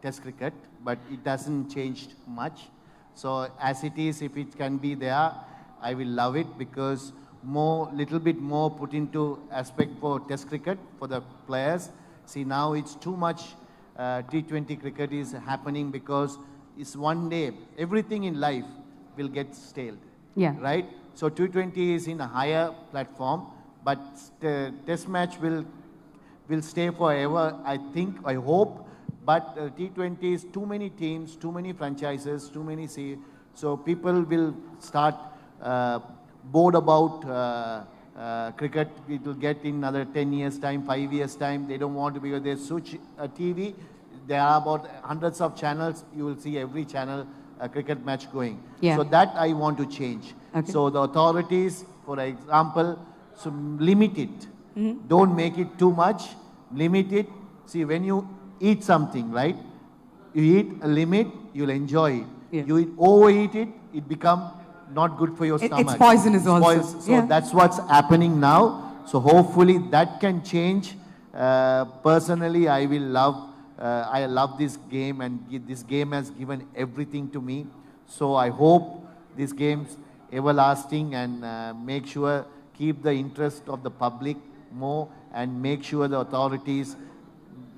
test cricket, but it hasn't changed much. So as it is, if it can be there, I will love it, because little bit more put into aspect for test cricket for the players. See, now it's too much. T20 cricket is happening because it's one day, everything in life will get stale. Yeah. Right? So T20 is in a higher platform, but test match will stay forever, I think, I hope. But T20 is too many teams, too many franchises, too many so people will start bored about cricket. It will get in another 10 years time, 5 years time. They don't want to, because they switch TV. There are about hundreds of channels. You will see every channel a cricket match going. Yeah. So that I want to change. Okay. So the authorities, for example, so limit it. Don't make it too much. Limit it. See, when you eat something, right? You eat a limit, you'll enjoy it. Yeah. You overeat it, it become not good for your stomach. It's poisonous also. So that's what's happening now. So hopefully that can change. Personally, I love this game, and this game has given everything to me. So I hope this game's everlasting, and make sure keep the interest of the public more, and make sure the authorities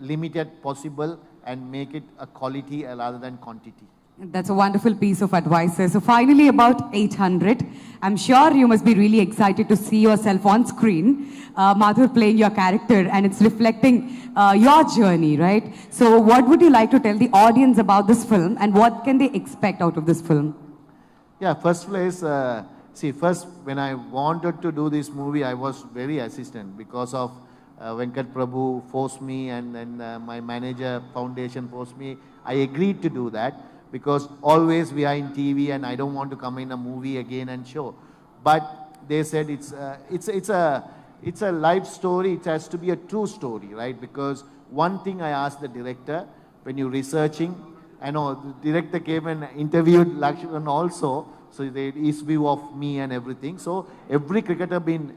limit it possible and make it a quality rather than quantity. That's a wonderful piece of advice, sir. So finally, about 800. I'm sure you must be really excited to see yourself on screen, Madhur playing your character, and it's reflecting your journey, right? So what would you like to tell the audience about this film, and what can they expect out of this film? Yeah, first place, first when I wanted to do this movie, I was very hesitant because of Venkat Prabhu forced me, and then my manager foundation forced me. I agreed to do that because always we are in TV and I don't want to come in a movie again and show. But they said it's a life story. It has to be a true story, right? Because one thing I asked the director when you're researching, I know the director came and interviewed Laxman also, so his view of me and everything. So every cricketer been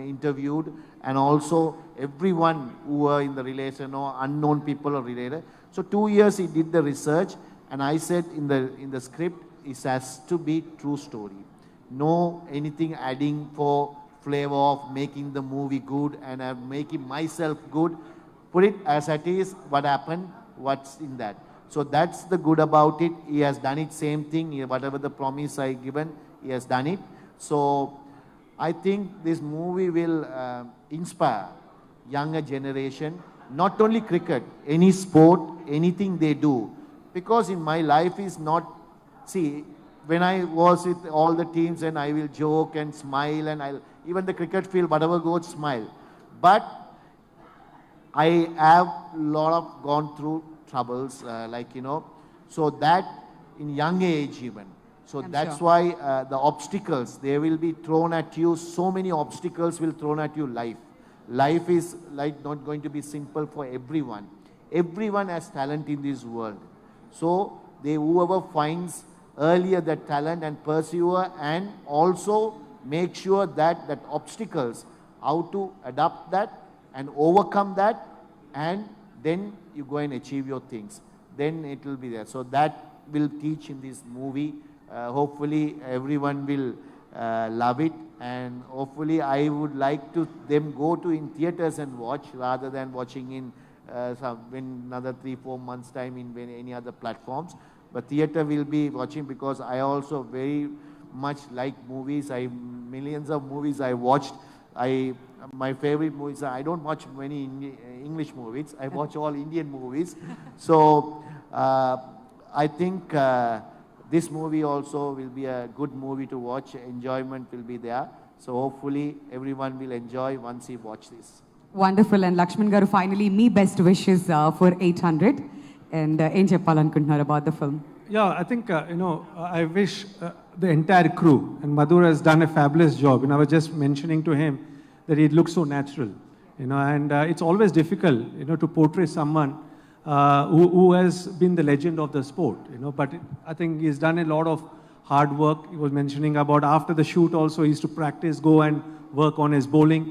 interviewed, and also everyone who were in the relation or unknown people or related. So 2 years he did the research, and I said in the script it has to be true story. No anything adding for flavor of making the movie good and making myself good. Put it as it is, what happened, what's in that. So that's the good about it. He has done it, same thing, whatever the promise I given, he has done it. So I think this movie will inspire younger generation, not only cricket, any sport, anything they do. Because in my life is not, see, when I was with all the teams and I will joke and smile and even the cricket field, whatever goes, smile. But I have gone through troubles, so that in young age even. So that's why the obstacles, they will be thrown at you, so many obstacles will thrown at you life. Life is like not going to be simple for everyone. Everyone has talent in this world. So whoever finds earlier that talent and persevere, and also make sure that obstacles, how to adapt that and overcome that, and then you go and achieve your things. Then it will be there. So that will teach in this movie. Hopefully everyone will love it, and hopefully I would like to them go to in theaters and watch rather than watching in in another 3-4 months time in any other platforms. But theater will be watching, because I also very much like movies. Millions of movies I watched. My favorite movies, I don't watch many English movies. I watch all Indian movies. So I think this movie also will be a good movie to watch. Enjoyment will be there. So hopefully everyone will enjoy once he watch this. Wonderful. And Laxman garu, finally, me best wishes for 800. And ఏం చెప్పాలనుకుంటున్నారు about the film? Yeah, I think, I wish the entire crew, and Madhur has done a fabulous job. I was just mentioning to him that it looks so natural, and it's always difficult, to portray someone who has been the legend of the sport, but I think he's done a lot of hard work. He was mentioning about after the shoot also, he used to practice, go and work on his bowling.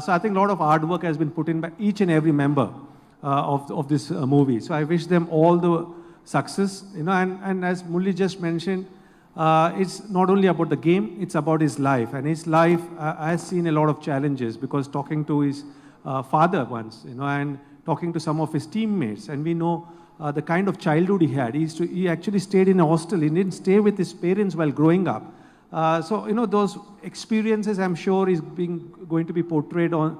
So I think a lot of hard work has been put in by each and every member of this movie. So I wish them all the success, and as Mulli just mentioned, it's not only about the game, it's about his life. And his life has seen a lot of challenges, because talking to his father once, and talking to some of his teammates, and we know the kind of childhood he had. He actually stayed in a hostel. He didn't stay with his parents while growing up. So, those experiences, I'm sure, is going to be portrayed on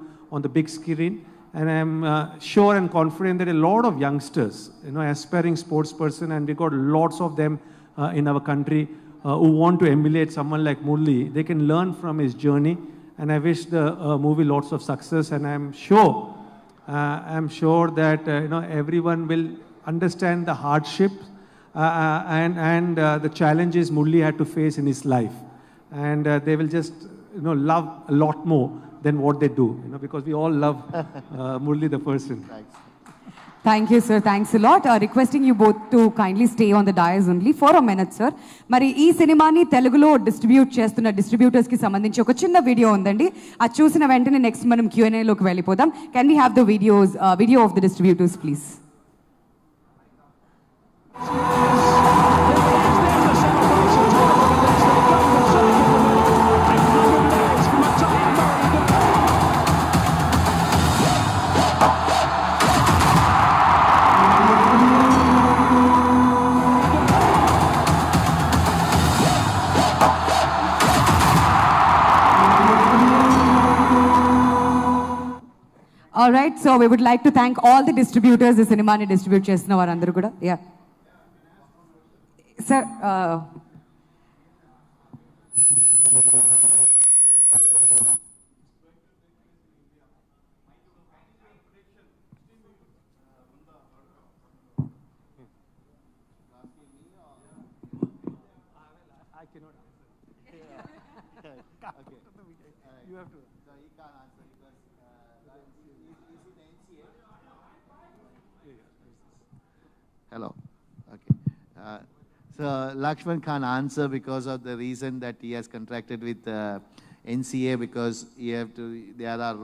the big screen. And I'm sure and confident that a lot of youngsters, aspiring sports person, and we got lots of them in our country who want to emulate someone like Murli. They can learn from his journey, and I wish the movie lots of success. And I'm sure that everyone will understand the hardship and the challenges Murli had to face in his life, and they will just love a lot more than what they do, because we all love Murli the person. Thanks. Thank you, sir. Thanks a lot. Requesting you both to kindly stay on the dais only for a minute, sir. Mari ee సినిమాని తెలుగులో distribute చేస్తున్న distributors కి సంబంధించి ఒక చిన్న video ఉందండి. అది చూసిన వెంటనే నెక్స్ట్ మనం Q&A లోకి వెళ్ళిపోదాం. Can we have the video of the distributors, please? All right, so we would like to thank all the distributors, the cinema ni distribute chestunna varandaru kuda. Yeah. Sir, cannot answer. You have to. So he can't answer because is it NCA? Hello. Okay. So Laxman can't answer because of the reason that he has contracted with NCA, because there are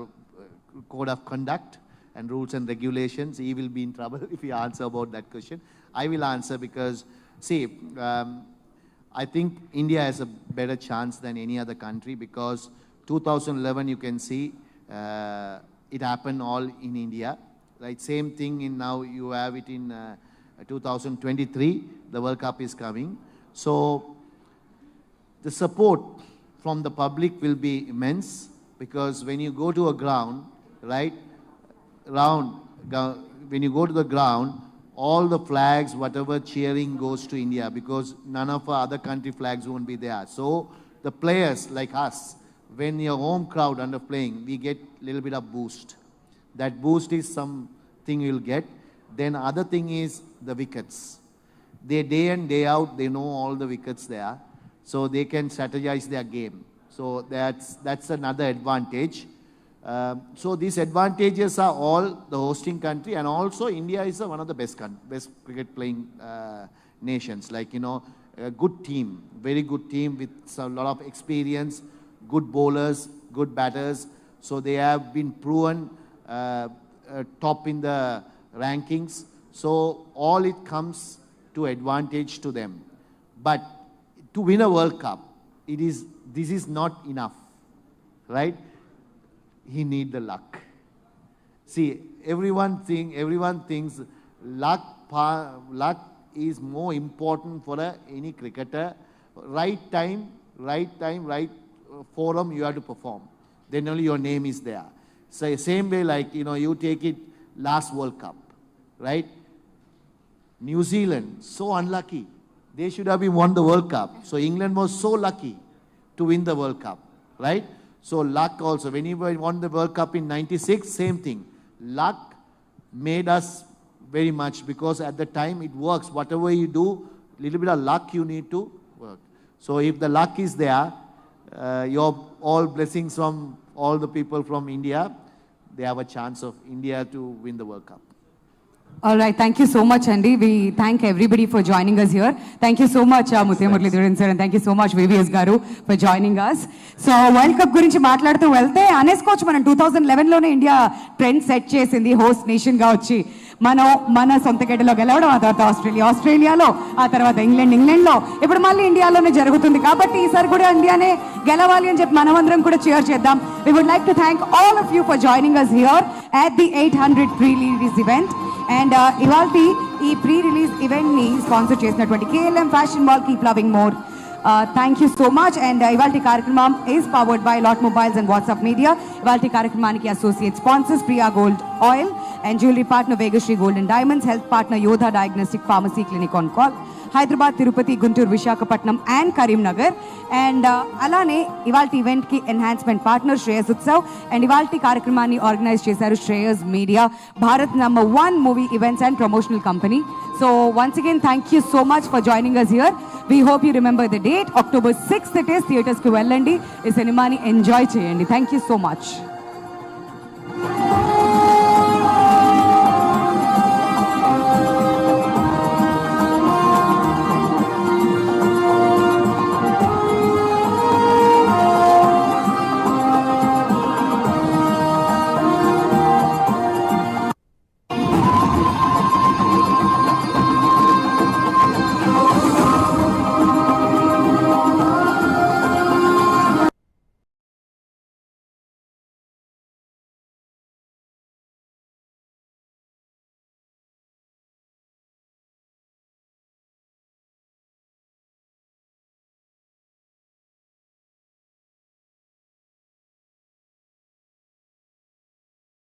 code of conduct and rules and regulations. He will be in trouble if he answer about that question. I will answer because, see, I think India has a better chance than any other country, because 2011 you can see it happened all in India, right? Same thing in now you have it in 2023, the World Cup is coming. So the support from the public will be immense, because when you go to a ground, right, when you go to the ground, all the flags, whatever cheering goes to India, because none of our other country flags won't be there. So the players like us, when your home crowd under playing, we get a little bit of boost. That boost is something you'll get. Then other thing is the wickets. They day in, day out, they know all the wickets there. So they can strategize their game. So that's another advantage. So these advantages are all the hosting country, and also India is one of the best cricket playing nations. Like, you know, a good team, very good team with a lot of experience, good bowlers, good batters. So they have been proven top in the rankings. So all it comes to advantage to them. But to win a World Cup, this is not enough, right? He need the luck. See, everyone thinks luck is more important for any cricketer. Right time, right forum, you have to perform. Then only your name is there. So same way, like, you know, you take it last World Cup, right? New Zealand, so unlucky. They should have won the World Cup. So England was so lucky to win the World Cup, right? So luck also. When he won the World Cup in '96, same thing. Luck made us very much, because at the time it works. Whatever you do, little bit of luck you need to work. So if the luck is there, your all blessings from all the people from India, they have a chance of India to win the World Cup. All right, thank you so much, Andy. We thank everybody for joining us here. Thank you so much, Muttiah Muralitharan sir, and thank you so much, VVS Garu, for joining us. So, World Cup gurinchi మాట్లాడుతూ వెళ్తే అనేసుకోవచ్చు, మనం 2011 లోనే India trend set చేసింది, host nation గా వచ్చి మన సొంత గడ్డలో గెలవడం, ఆ తర్వాత ఆస్ట్రేలియాలో, ఆ తర్వాత ఇంగ్లాండ్లో, ఇప్పుడు మళ్ళీ ఇండియాలోనే జరుగుతుంది. కాబట్టి ఈసారి కూడా ఇండియానే గెలవాలి అని చెప్పి మనమందరం కూడా cheer చేద్దాం. We would like to thank all of you for joining us here at the 800 pre-release event. And ఇవాల్టి ఈ ప్రీ-రిలీజ్ ఈవెంట్ ని స్పాన్సర్ చేసినటువంటి KLM fashion mall, keep loving more. Thank you so much. And ఇవాల్టి కార్యక్రమం is powered by Lot Mobiles and WhatsApp Media. ఇవాల్టి కార్యక్రమానికి associate sponsors Priya gold oil and jewelry partner Vegashree Gold and Diamonds, health partner Yodha Diagnostic Pharmacy Clinic on Call, Hyderabad, Tirupati, Guntur, Visakhapatnam and Karimnagar. And alane ivalti event ki enhancement partner Shreyas Utsav, and ivalti కార్యక్రమాన్ని organize చేశారు Shreyas Media, Bharat #1 movie events and promotional company. So once again, thank you so much for joining us here. We hope you remember the date, October 6th it is. Theatres కి వెళ్ళండి, ఈ సినిమాని enjoy చేయండి. Thank you so much.